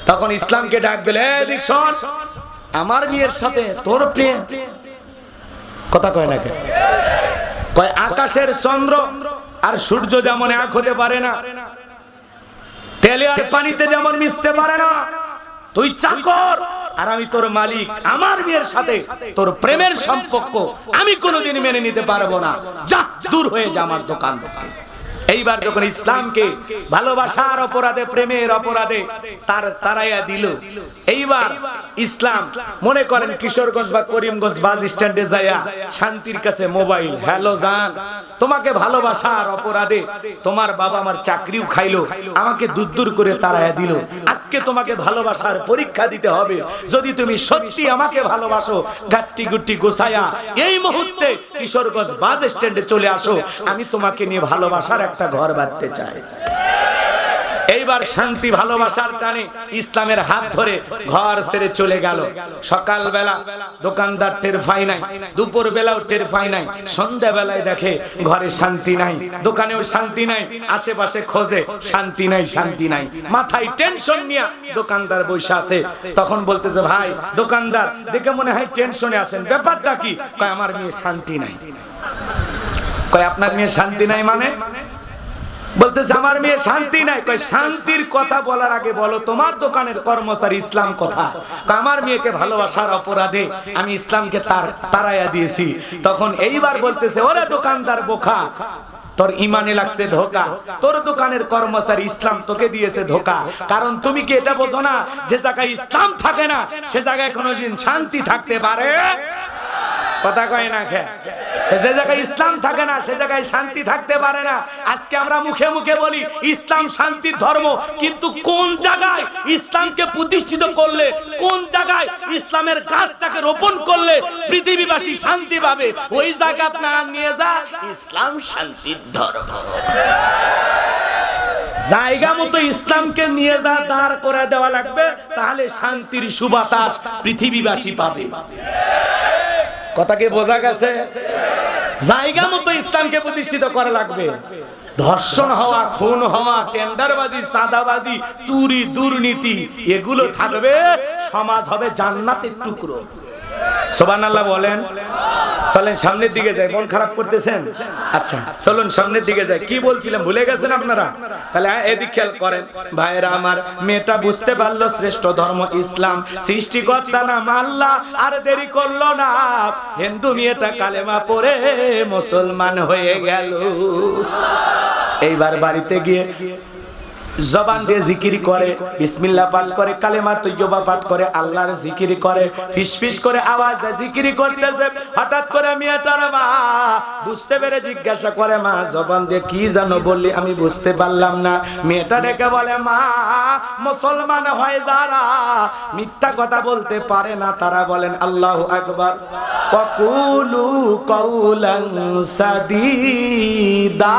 তখন ইসলামকে ডাক দিলে, দেখ শোন, আমার মেয়ের সাথে তোর প্রেম। কথা কয় না কে? কয় আকাশের চন্দ্র আর সূর্য যেমন এক হতে পারে না, তেলে আর পানিতে যেমন মিশতে পারে না, তুই চাকর আর আমি তোর মালিক, আমার মেয়ের সাথে তোর প্রেমের সম্পর্ক আমি কোনোদিন মেনে নিতে পারবো না, যা দূর হয়ে যা আমার দোকান থেকে। এইবার যখন ইসলামকে ভালোবাসার অপরাধে, প্রেমের অপরাধে তারাইয়া দিল, এইবার ইসলাম মনে করেন কিশোরগঞ্জ বা করিমগঞ্জ বাস স্ট্যান্ডে যাইয়া শান্তির কাছে মোবাইল, হ্যালো জান, তোমাকে ভালোবাসার অপরাধে তোমার বাবা আমার চাকরিও খাইলো, আমাকে দূর দূর করে তারাইয়া দিল, আজকে তোমাকে ভালোবাসার পরীক্ষা দিতে হবে, যদি তুমি সত্যি আমাকে ভালোবাসো গাট্টি গুট্টি গোছায়া এই মুহূর্তে কিশোরগঞ্জ বাস স্ট্যান্ডে চলে আসো, আমি তোমাকে নিয়ে ভালোবাসার একটা ঘর বাঁধতে চাই। এইবার শান্তি ভালোবাসার টানে ইসলামের হাত ধরে ঘর ছেড়ে চলে গেল। সকালবেলা দোকানদার টের পায় নাই, দুপুর বেলাও টের পায় নাই, সন্ধ্যা বেলায় দেখে ঘরে শান্তি নাই, দোকানেও শান্তি নাই, আশেপাশে খোঁজে শান্তি নাই, শান্তি নাই, মাথায় টেনশন নিয়ে দোকানদার বসে আছে। তখন বলতেছে, ভাই দোকানদার, দেখে মনে হয় টেনশনে আছেন, ব্যাপারটা কি? কয় আমার মেয়ে শান্তি নাই। কয় আপনার মেয়ে শান্তি নাই মানে? বলতেছে আমার মেয়ে শান্তি নাই। কয় শান্তির কথা বলার আগে বলো তোমার দোকানের কর্মচারী ইসলাম কথা। আমার মেয়েকে ভালোবাসার অপরাধে আমি ইসলামকে তারাইয়া দিয়েছি। তখন এইবার বলতেছে, ওরে দোকানদার বোকা, তোর ইমানে লাগছে ধোকা, তোর দোকানের কর্মচারী ইসলাম তোকে দিয়েছে ধোকা। কারণ তুমি কি এটা বোঝো না, যে জায়গায় ইসলাম থাকে না সে জায়গায় কোনোদিন শান্তি থাকতে পারে? কথা কয় না খে? যে জায়গায় ইসলাম থাকে না সে জায়গায় শান্তি থাকতে পারে না। আজকে আমরা মুখে মুখে বলি ইসলাম শান্তির ধর্ম, কিন্তু কোন জায়গায় ইসলামকে প্রতিষ্ঠিত করলে, কোন জায়গায় ইসলামের গাছটাকে রোপণ করলে পৃথিবীবাসী শান্তি পাবে, ওই জায়গা না নিয়ে যা ইসলাম শান্তির ধর্ম। জায়গা মতো ইসলামকে নিয়ে যা দাঁড় করে দেওয়া লাগবে, তাহলে শান্তির সুবাতাস পৃথিবীবাসী পাবে। কথা কি বোঝা গেছে? জায়গা মতো ইসলামকে প্রতিষ্ঠিত করা লাগবে। ধর্ষণ হওয়া, খুন হওয়া, টেন্ডারবাজি, চাঁদাবাজি, চুরি, দুর্নীতি এগুলো থাকবে, সমাজ হবে জান্নাতের টুকরো। সুবহানাল্লাহ বলেন। চলেন সামনের দিকে যাই। মন খারাপ করতেছেন? আচ্ছা চলুন সামনের দিকে যাই। কি বলছিলাম ভুলে গেছেন আপনারা? তাহলে এদিক খেয়াল করেন ভাইরা আমার। মেয়েটা বুঝতে পারলো শ্রেষ্ঠ ধর্ম ইসলাম, সৃষ্টিকর্তা নাম আল্লাহ, আর দেরি করলো না, হিন্দু মেয়েটা কালেমা পড়ে মুসলমান হয়ে গেল। এইবার বাড়িতে গিয়ে জবান দিয়ে জিকির করে, বিসমিল্লাহ পাঠ করে, কালেমা তৈয়বা পাঠ করে, আল্লাহর জিকির করে, ফিসফিস করে আওয়াজ দেয়, জিকির করতেছে। হঠাৎ করে মেয়েটার মা বুঝতে পেরে জিজ্ঞাসা করে, মা জবান দিয়ে কি জানো বললি, আমি বুঝতে পারলাম না। মেয়েটা ডেকে বলে, মা মুসলমান হয় যারা মিথ্যা কথা বলতে পারে না তারা বলেন আল্লাহু আকবার, ওয়াকুলু কাউলান সাদীদা।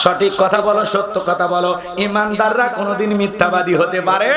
সঠিক কথা বলো, সত্য কথা বলো। ইমানদাররা কোনোদিন মিথ্যাবাদী হতে পারে,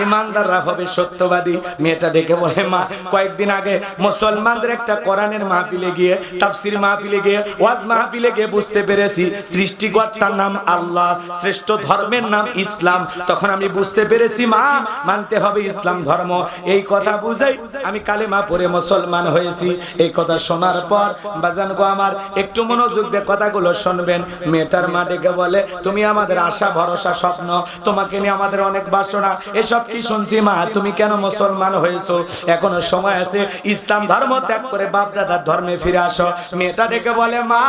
ইমানদাররা হবে সত্যবাদী। মেয়েটা ডেকে বলে, মা কয়েকদিন আগে মুসলমানদের একটা কোরআনের মাহফিলে গিয়ে, তাফসীর মাহফিলে গিয়ে, ওয়াজ মাহফিলে গিয়ে বুঝতে পেরেছি সৃষ্টিকর্তার নাম আল্লাহ, শ্রেষ্ঠ ধর্মের নাম ইসলাম। তখন আমি বুঝতে পেরেছি মা মানতে হবে ইসলাম ধর্ম। এই কথা বুঝাই আমি কালেমা পড়ে মুসলমান হয়েছি। এই কথা শোনার পর বাজান গো আমার, একটু মনোযোগ দিয়ে কথাগুলো শুনবেন। মেয়েটার মা ডেকে বলে, তুমি আমাদের আশা ভরসা স্বপ্ন, তোমাকে নিয়ে আমাদের অনেক বাসনা, এসব কি শুনছি মা, তুমি কেন মুসলমান হয়েছো? এখনো সময় আছে, ইসলাম ধর্ম ত্যাগ করে বাপ দাদার ধর্মে ফিরে আসো। মেয়েটা ডেকে বলে, মা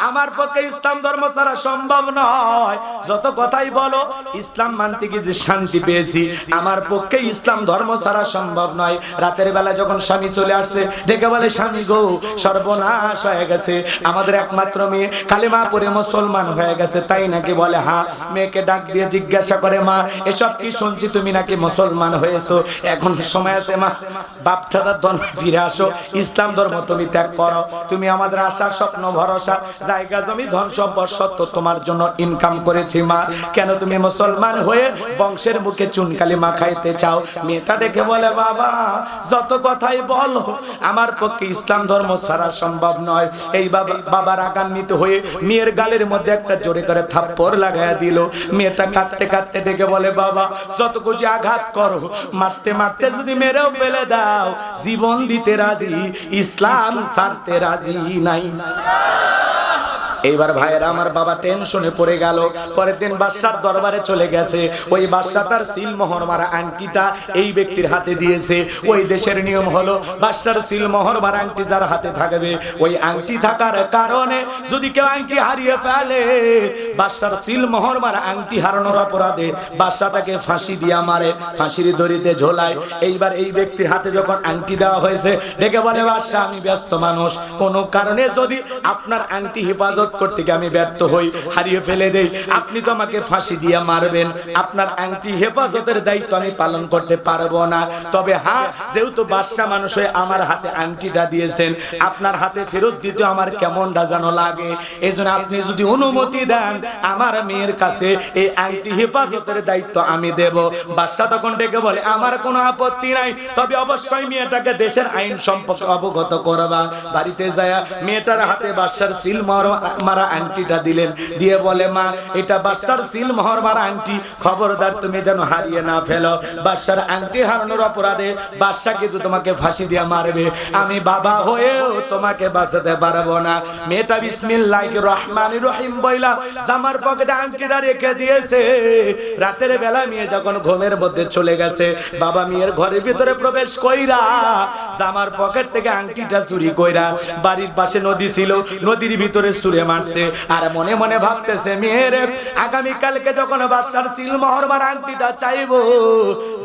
আমার পক্ষে ইসলাম ধর্ম ছাড়া সম্ভব নয়। যত কথাই বলো, ইসলাম মানতে গিয়ে যে শান্তি পেয়েছি, আমার পক্ষে ইসলাম ধর্ম ছাড়া সম্ভব নয়। রাতের বেলা যখন স্বামী চলে আসছে, ডেকে বলে, স্বামী গো, সর্বনাশ হয়ে গেছে, আমাদের একমাত্র মেয়ে কালেমা পড়ে মুসলমান হয়ে গেছে, তাই নাকি? বলে হ্যাঁ। মেয়েকে ডাক দিয়ে জিজ্ঞাসা করে, মা এসব কি শুনছি, তুমি নাকি মুসলমান হয়েছো? এখন সময় আছে মা, বাপ দাদার ধর্ম ফিরে আসো, ইসলাম ধর্ম তুমি ত্যাগ করো। তুমি আমাদের আশার স্বপ্ন ভরসা, জায়গা জমি ধন সম্পদ সত্য তোমার জন্য ইনকাম করেছি মা, কেন তুমি মুসলমান হয়ে বংশের মুখে চুনকালি মাখাইতে চাও? মেয়েটা ডেকে বলে, বাবা যত কথাই বলো, আমার পক্ষে ইসলাম ধর্ম ছাড়া সম্ভব নয়। এই বাবা রাগান্বিত হয়ে মেয়ের গালের মধ্যে একটা জোরে করে থাপ্পড় লাগায়া দিল। মেয়েটা কাঁদতে কাঁদতে ডেকে বলে, বাবা যত কিছু আঘাত করো, মারতে মারতে যদি মেরেও ফেলে দাও, জীবন দিতে রাজি, ইসলাম ছাড়তে রাজি নাই। এইবার ভাইয়েরা আমার, বাবা টেনশনে পড়ে গেল। পরের দিন বাদশার দরবারে চলে গেছে। ওই বাদশা তার সিলমোহর মারা আংটিটা এই ব্যক্তির হাতে দিয়েছে। ওই দেশের নিয়ম হলো, বাদশার সিলমোহর মারা আংটি যার হাতে থাকবে, ওই আংটি থাকার কারণে যদি কেউ আংটি হারিয়ে ফেলে, বাদশার সিলমোহর মারা আংটি হারানোর অপরাধে বাদশা তাকে ফাঁসি দিয়া মারে, ফাঁসির দড়িতে ঝোলায়। এইবার এই ব্যক্তির হাতে যখন আংটি দেওয়া হয়েছে, ডেকে বলে, বাদশা আমি ব্যস্ত মানুষ, কোনো কারণে যদি আপনার আংটি হেফাজত করতে গিয়ে আমি ব্যর্থ হই, হারিয়ে ফেলে দেই, আপনি তো আমাকে ফাঁসি দিয়ে মারবেন, আপনার আংটি হেফাজতের দায়িত্ব আমি পালন করতে পারবো না। তবে হ্যাঁ, যেহেতু বাদশা মানুষ হয়ে আমার হাতে আংটিটা দিয়েছেন, আপনার হাতে ফেরত দিতে আমার কেমনটা যেন লাগে, এজন্য আপনি যদি অনুমতি দেন, আমার মেয়ের কাছে এই আংটি হেফাজতের দায়িত্ব আমি দেব। বাদশা তখন ডেকে বলে, আমার কোনো আপত্তি নাই, তবে অবশ্যই মেয়েটাকে দেশের আইন সম্পর্কে অবগত করবা। বাড়িতে যায় মেয়েটার হাতে বাদশার সিলমোহর মারা আংটিটা দিলেন, দিয়ে বলে, মা এটা বাদশার সিলমোহর মারা আংটি, খবরদার তুমি যেন হারিয়ে না ফেলো। বাদশার আংটি হারানোর অপরাধে বাদশা কিন্তু তোমাকে ফাঁসি দিয়ে মারবে, আমি বাবা হয়েও তোমাকে বাঁচাতে পারবো না। মেয়েটা বিসমিল্লাহির রহমানির রহিম বইলা জামার পকেটে আংটিটা রেখে দিয়েছে। রাতের বেলা মেয়ে যখন ঘুমের মধ্যে চলে গেছে, বাবা মেয়ের ঘরের ভিতরে প্রবেশ কইরা জামার পকেট থেকে আংটিটা চুরি কইরা, বাড়ির পাশে নদী ছিল, নদীর ভিতরে ছুঁড়ে মারছে। আর মনে মনে ভাবতেছে, মেয়ের আগামী কালকে যখন বাদশার সিলমোহর মারা আংটিটা চাইবো,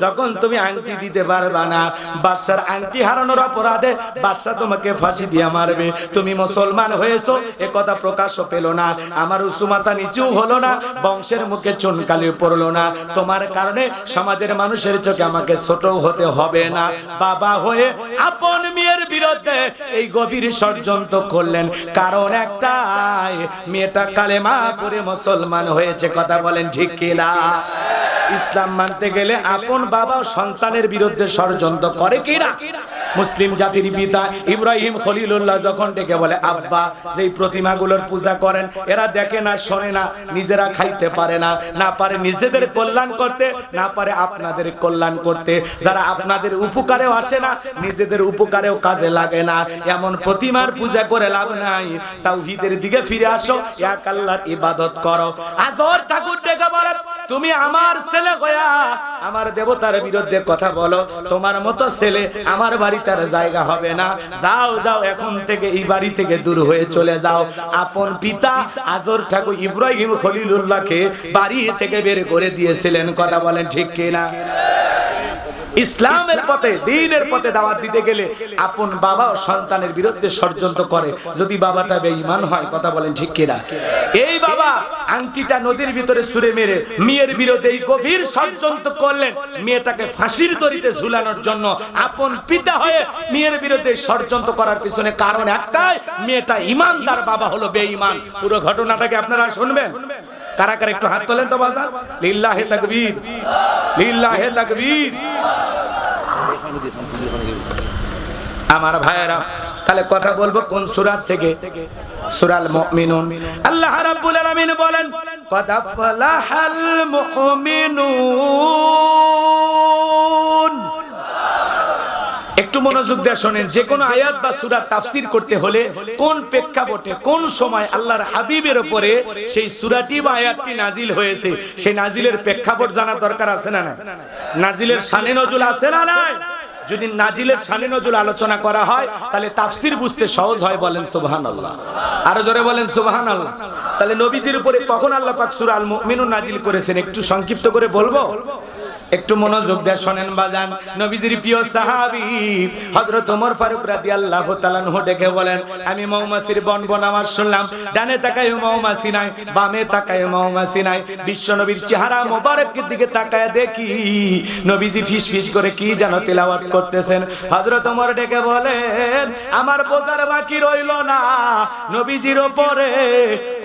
যখন তুমি আংটি দিতে পারবা না, বাদশার আংটি হারানোর অপরাধে বাদশা তোমাকে ফাঁসি দিয়ে মারবে। তুমি মুসলমান হয়েছো এ কথা প্রকাশও পেল না, আমার উঁচু মাথা নিচু হলো না, বংশের মুখে চুনকালি পড়লো না, তোমার কারণে সমাজের মানুষের চোখে আমাকে ছোট হতে হবে না। বাবা হয়ে আপন মেয়ের বিরুদ্ধে এই গভীর ষড়যন্ত্র করলেন, কারণ একটাই, মেয়েটা কালেমা পড়ে মুসলমান হয়েছে। কথা বলেন ঠিক কিনা? ইসলাম মানতে গেলে আপন বাবা সন্তানের বিরুদ্ধে ষড়যন্ত্র করে কিনা? মুসলিম জাতির পিতা ইব্রাহিম খলিলুল্লাহ যখন ডেকে বলে, আব্বা যেই প্রতিমাগুলোর পূজা করেন, এরা দেখে না, শোনে না, নিজেরা খাইতে পারে না, না পারে নিজেদের কল্যাণ করতে, না পারে আপনাদের কল্যাণ করতে, যারা আপনাদের উপকারেও আসে না, নিজেদের উপকারেও কাজে লাগে না, এমন প্রতিমার পূজা করে লাভ নাই, তাওহীদের দিকে ফিরে আসো, এক আল্লাহর ইবাদত করো। আজর ঠাকুর ডেকে বলে, তুমি আমার ছেলে হইয়া আমার দেবতার বিরুদ্ধে কথা বলো, তোমার মতো ছেলে আমার বাড়িতে আর জায়গা হবে না, যাও যাও, এখন থেকে এই বাড়ি থেকে দূর হয়ে চলে যাও। আপন পিতা আজর ঠাকুর ইব্রাহিম খলিলুল্লাহকে বাড়ি থেকে বের করে দিয়েছিলেন। কথা বলেন ঠিক কিনা? ইসলামের পথে, দ্বীনের পথে দাওয়াত দিতে গেলে আপন বাবা ও সন্তানের বিরুদ্ধে ষড়যন্ত্র করে, যদি বাবাটা বেঈমান হয়। কথা বলেন ঠিক কিনা? এই বাবা আংটিটা নদীর ভিতরে ছুঁড়ে মেরে মেয়ের বিরুদ্ধে এই গভীর ষড়যন্ত্র করলেন, মেয়েটাকে ফাঁসির দড়িতে ঝুলানোর জন্য। আপন পিতা হয়ে মেয়ের বিরুদ্ধে ষড়যন্ত্র করার পিছনে কারণ একটাই, মেয়েটা ইমানদার, বাবা হলো বেঈমান। পুরো ঘটনাটাকে আপনারা শুনবেন। কারা কারা একটু হাত তোলেন তো বাজার। লিল্লাহে তাকবীর, লিল্লাহে তাকবীর। আমার ভাইয়েরা, তাহলে কথা বলবো কোন সূরা থেকে? সূরাল মুমিনুন। আল্লাহ রাব্বুল আলামিন বলেন, কদ আফলাহাল মুমিনুন। একটু মনোযোগ দিয়ে শুনেন, যে কোনো আয়াত বা সূরা তাফসীর করতে হলে কোন প্রেক্ষাপটে, কোন সময় আল্লাহর হাবিবের উপরে সেই সূরাটি বা আয়াতটি নাজিল হয়েছে, সেই নাজিলের প্রেক্ষাপট জানার দরকার আছে না? নাজিলের শানে নজুল আছে না নাই? যদি নাজিলের শানে নজুল আলোচনা করা হয় তাহলে তাফসীর বুঝতে সহজ হয়, বলেন সুবহানাল্লাহ। আরো জোরে বলেন সুবহানাল্লাহ। তাহলে নবীজির উপরে কখন আল্লাহ পাক সূরা আল মুমিনুন নাজিল করেছেন একটু সংক্ষিপ্ত করে বলবো, একটু মনোযোগ দিয়ে শোনেন বাজান। নবীজির প্রিয় সাহাবী হযরত ওমর ফারুক রাদিয়াল্লাহু তাআলা আনহু ডেকে বলেন, আমি মৌমাছির বনবন আওয়াজ শুনলাম, ডানে তাকায় মৌমাছি নাই, বামে তাকায় মৌমাছি নাই। বিশ্ব নবীর চেহারা মোবারকের দিকে তাকায় দেখি নবীজি ফিসফিস করে কি যেন তেলাওয়াত করতেছেন। হযরত ওমর ডেকে বলেন, আমার বোঝার বাকি রইল না, নবীজির উপরে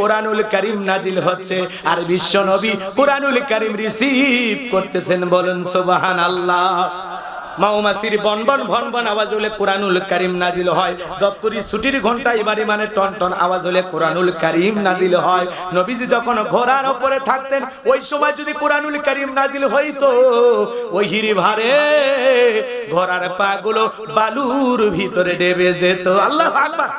কোরআনুল কারীম নাজিল হচ্ছে আর বিশ্ব নবী কোরআনুল কারীম রিসিভ করতেছেন, বলেন সুবহানাল্লাহ। মৌমাছির বনবন ভনবন আওয়াজ হলে কোরআনুল কারীম নাজিল হয়, দপ্তরি ছুটির ঘন্টা এবারে মানে টন টন আওয়াজ হলে কোরআনুল কারীম নাজিল হয়। নবীজি যখন ঘোড়ার উপরে থাকতেন ওই সময় যদি কোরআনুল কারীম নাজিল হইতো, ওই হিরি ভারে ঘোড়ার পাগুলো বালুর ভিতরে ডেবে যেত। আল্লাহু আকবার।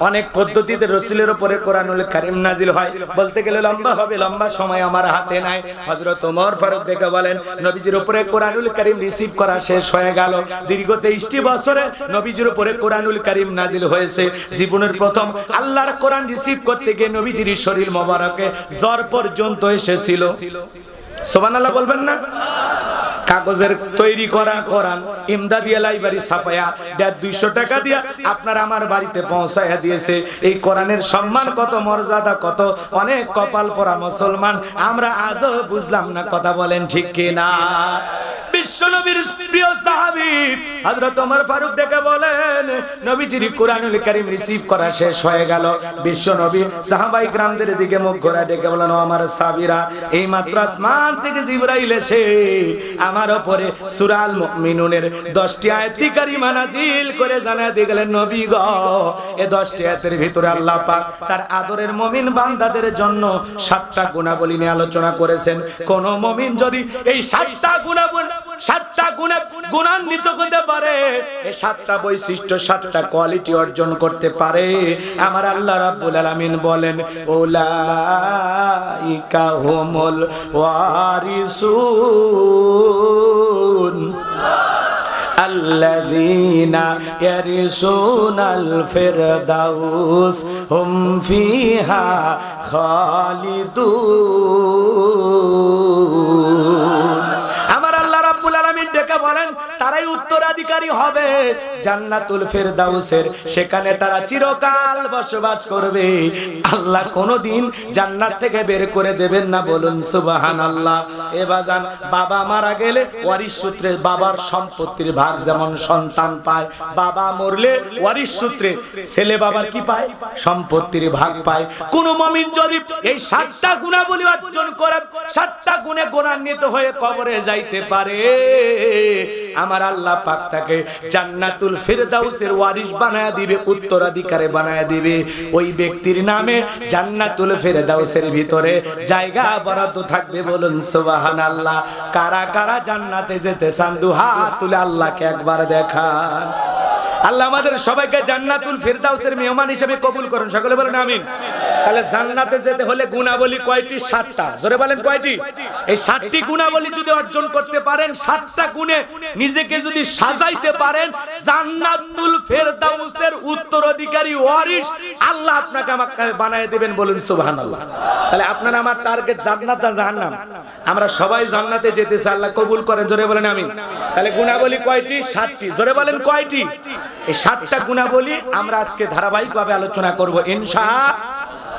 অনেক পদ্ধতিতে রাসূলের উপরে কোরআনুল কারীম নাজিল হয়, বলতে গেলে লম্বা হবে, লম্বা সময় আমার হাতে নাই। হযরত ওমর ফারুক দেখে বলেন, নবীজির উপরে কোরআনুল কারীম রিসিভ করা শেষ হয়ে গেল। দীর্ঘ 23টি বছরে নবীজির উপরে কোরআনুল কারীম নাজিল হয়েছে। জীবনের প্রথম আল্লাহর কোরআন রিসিভ করতে গিয়ে নবীজির শরীর মোবারকে জ্বর পর্যন্ত এসেছিল। সুবহানাল্লাহ বলবেন না? কাগজের তৈরি করা কোরআন ইমদাদিয়া লাইব্রেরি ছাপায়া 250 টাকা দিয়া আপনার আমার বাড়িতে পৌঁছায়া দিয়েছে। এই কোরআনের সম্মান কত, মর্যাদা কত, অনেক কপাল পরা মুসলমান আমরা আজও বুঝলাম না, কথা বলেন ঠিক কি না? বিশ্বনবীর প্রিয় সাহাবী হযরত ওমর ফারুক ডেকে বলেন, নবীজির কোরআনুল কারীম রিসিভ করা শেষ হয়ে গেল। বিশ্বনবী সাহাবায়ে কিরামদের দিকে মুখ ঘোরা ডেকে বলেন, ও আমার সাহাবীরা, এই মাত্র আসমান থেকে জিবরাইল এসে আমার উপরে সূরা আল মুমিনুনের 10টি আয়াত কারিমা নাজিল করে জানায় দিয়ে গেলেন, নবী গো, এই 10টি আয়াতের ভিতরে আল্লাহ পাক তার আদরের মুমিন বান্দাদের জন্য 7টা গুণাবলী নিয়ে আলোচনা করেছেন। কোন মুমিন যদি এই 7টা গুণান্বিত হতে পারে, এই 7টা বৈশিষ্ট্য 7টা কোয়ালিটি অর্জন করতে পারে, আমার আল্লাহ রাব্বুল আলামিন বলেন, উলাইকা হুমুল ওয়ারিসুন আল্লাযীনা ইয়ারিসুনাল ফিরদাউস হুম ফিহা খালিদুন। আমার আল্লাহ রাব্বুল আলামিন ডেকে বলেন, তারাই উত্তরাধিকারী হবে জান্নাতুল ফিরদাউসের, সেখানে তারা চিরকাল বসবাস করবে। আল্লাহ কোনদিন জান্নাত থেকে বের করে দেবেন না, বলুন সুবহানাল্লাহ। এ বাজান, বাবা মারা গেলে ওয়ারিশ সূত্রে বাবার সম্পত্তির ভাগ যেমন সন্তান পায়, বাবা মরলে ওয়ারিশ সূত্রে ছেলে বাবার কি পায়? সম্পত্তির ভাগ পায়। কোন মুমিন যদি এই 7টা গুণাবলী অর্জন করে, 7টা গুণে গুণান্বিত হয়ে কবরে যাইতে পারে, আমার আল্লাহ পাক তাকে জান্নাতুল ফিরদাউসের ওয়ারিশ বানায়া দিবে, উত্তরাধিকারী বানায়া দিবে। ওই ব্যক্তির নামে জান্নাতুল ফিরদাউসের ভিতরে জায়গা বরাদ্দ থাকবে, বলুন সুবহানাল্লাহ। কারা কারা জান্নাতে যেতে চান দুই হাত তুলে আল্লাহকে একবার দেখান। আল্লাহ আমাদের সবাইকে জান্নাতুল ফিরদাউসের মেহমান হিসেবে কবুল করুন, সকলে বলেন আমিন। তাহলে জান্নাতে যেতে হলে গুণাবলী কয়টি? 7টা। জোরে বলেন কয়টি? এই 7টি গুণাবলী যদি অর্জন করতে পারেন, 7টা গুণে নিজেকে যদি সাজাইতে পারেন, জান্নাতুল ফিরদাউসের উত্তরাধিকারী ওয়ারিশ আল্লাহ আপনাকে আমাকে বানায় দিবেন, বলুন সুবহানাল্লাহ। তাহলে আপনার আমার টার্গেট জান্নাত না জাহান্নাম? আমরা সবাই জান্নাতে যেতে চাই, আল্লাহ কবুল করেন, জোরে বলেন আমিন। তাহলে গুণাবলী কয়টি? 7টি। জোরে বলেন কয়টি? এই 7টা গুণাবলী আমরা আজকে ধারাবাহিকভাবে আলোচনা করব ইনশাআল্লাহ।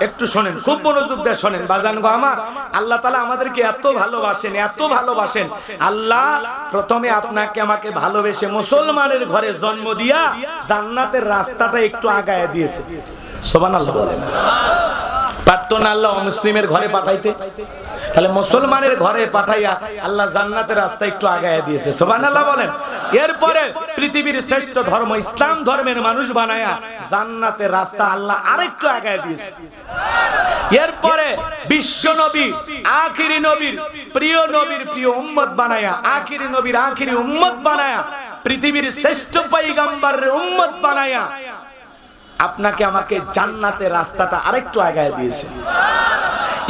একটু শোনেন, খুব মনোযোগ দিয়ে শোনেন বাজান গো আমার। আল্লাহ তাআলা আমাদেরকে এত ভালোবাসেন, এত ভালোবাসেন। আল্লাহ প্রথমে আপনাকে আমাকে ভালোবেসে মুসলমানের ঘরে জন্ম দিয়া জান্নাতের রাস্তাটা একটু আগায় দিয়েছে। সুবহানাল্লাহ বলেন। পারতো না আল্লাহ মুসলিমের ঘরে পাঠাইতে? তাহলে মুসলমানের ঘরে পাঠাইয়া আল্লাহ জান্নাতের রাস্তা একটু আগায় দিয়েছে। সুবহানাল্লাহ বলেন। এরপরে পৃথিবীর শ্রেষ্ঠ ধর্ম ইসলাম ধর্মের মানুষ বানায়া জান্নাতের রাস্তা আল্লাহ আরেকটু আগায় দিয়েছে। এরপরে বিশ্ব নবী, আখিরি নবীর প্রিয় উম্মত বানায়া, আখিরি নবীর আখিরি উম্মত বানায়া, পৃথিবীর শ্রেষ্ঠ পয়গম্বরের উম্মত বানায়া আপনাকে আমাকে জান্নাতের রাস্তাটা আরেকটু আগায় দিয়েছে।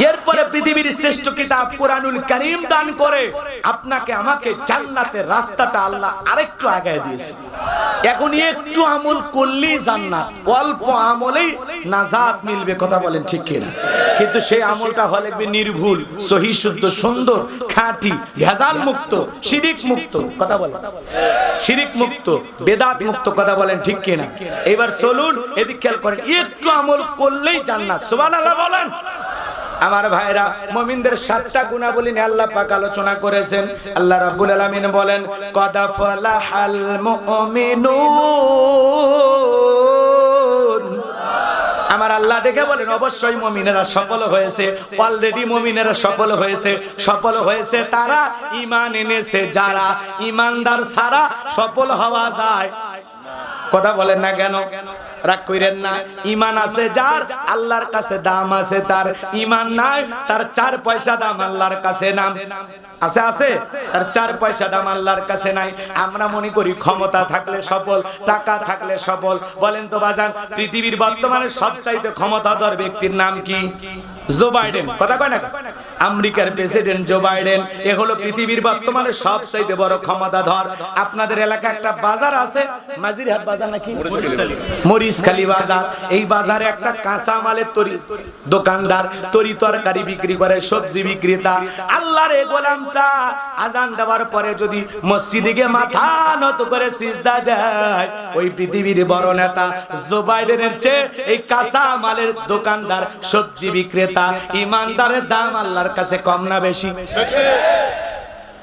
এর এরপরে পৃথিবীর শ্রেষ্ঠ কিতাব কোরআনুল কারীম দান করে আপনাকে আমাকে জান্নাতের রাস্তাটা আল্লাহ আরেকটু আগায় দিয়েছে। এখন একটু আমল করলেই জান্নাত, অল্প আমলেই নাজাত মিলবে, কথা বলেন ঠিক কিনা? কিন্তু সেই আমলটা হলে নির্ভুল, সহি শুদ্ধ, সুন্দর, খাঁটি, ভেজাল মুক্ত, শিরিক মুক্ত, কথা বলেন শিরিক মুক্ত, বেদাত মুক্ত, কথা বলেন ঠিক কিনা? এবার চলুন এদিক খেয়াল করেন, একটু আমল করলেই জান্নাত। সুবহানাল্লাহ বলেন। আমার ভাইরা, মুমিনদের 7টা গুণাবলী নিয়ে আল্লাহ পাক আলোচনা করেছেন। আল্লাহ রাব্বুল আলামিন বলেন কদ ফালাহাল মুমিনুন। আমার আল্লাহ ডেকে বলেন অবশ্যই মুমিনেরা সফল হয়েছে, অলরেডি মুমিনেরা সফল হয়েছে। সফল হয়েছে তারা ঈমান এনেছে যারা, ঈমানদার ছাড়া সফল হওয়া যায়? কথা বলেন না কেন? রাগ কইরেন না। ঈমান আছে যার, আল্লাহর কাছে দাম আছে তার। ঈমান নাই, তার 4 পয়সা দাম আল্লাহর কাছে নাম আছে, আছে তার 4 পয়সা দাম আল্লাহর কাছে নাই। আমরা মনে করি ক্ষমতা থাকলে সফল, টাকা থাকলে সফল। বলেন তো বাজান, পৃথিবীর বর্তমানে সবচাইতে ক্ষমতাধর ব্যক্তির নাম কি? জো বাইডেন, কথা কয় না? আমেরিকার প্রেসিডেন্ট জো বাইডেন, এ হলো পৃথিবীর বর্তমানে সবচাইতে বড় ক্ষমতাধর। আপনাদের এলাকায় একটা বাজার আছে, মাঝিরহাট বাজার নাকি মরিচখালী বাজার। এই বাজারে একটা কাঁচা মালের দোকানদার, তরি তরকারি বিক্রি করে, সবজি বিক্রেতা। আল্লাহর এই গোলামটা আজান দেওয়ার পরে যদি মসজিদে গিয়ে মাথা নত করে সিজদা দেয়, ওই পৃথিবীর বড় নেতা জো বাইডেনের চেয়ে এই কাঁচা মালের দোকানদার, সবজি বিক্রেতা, ইমানদারের দাম আল্লাহর কাছে কম না বেশি?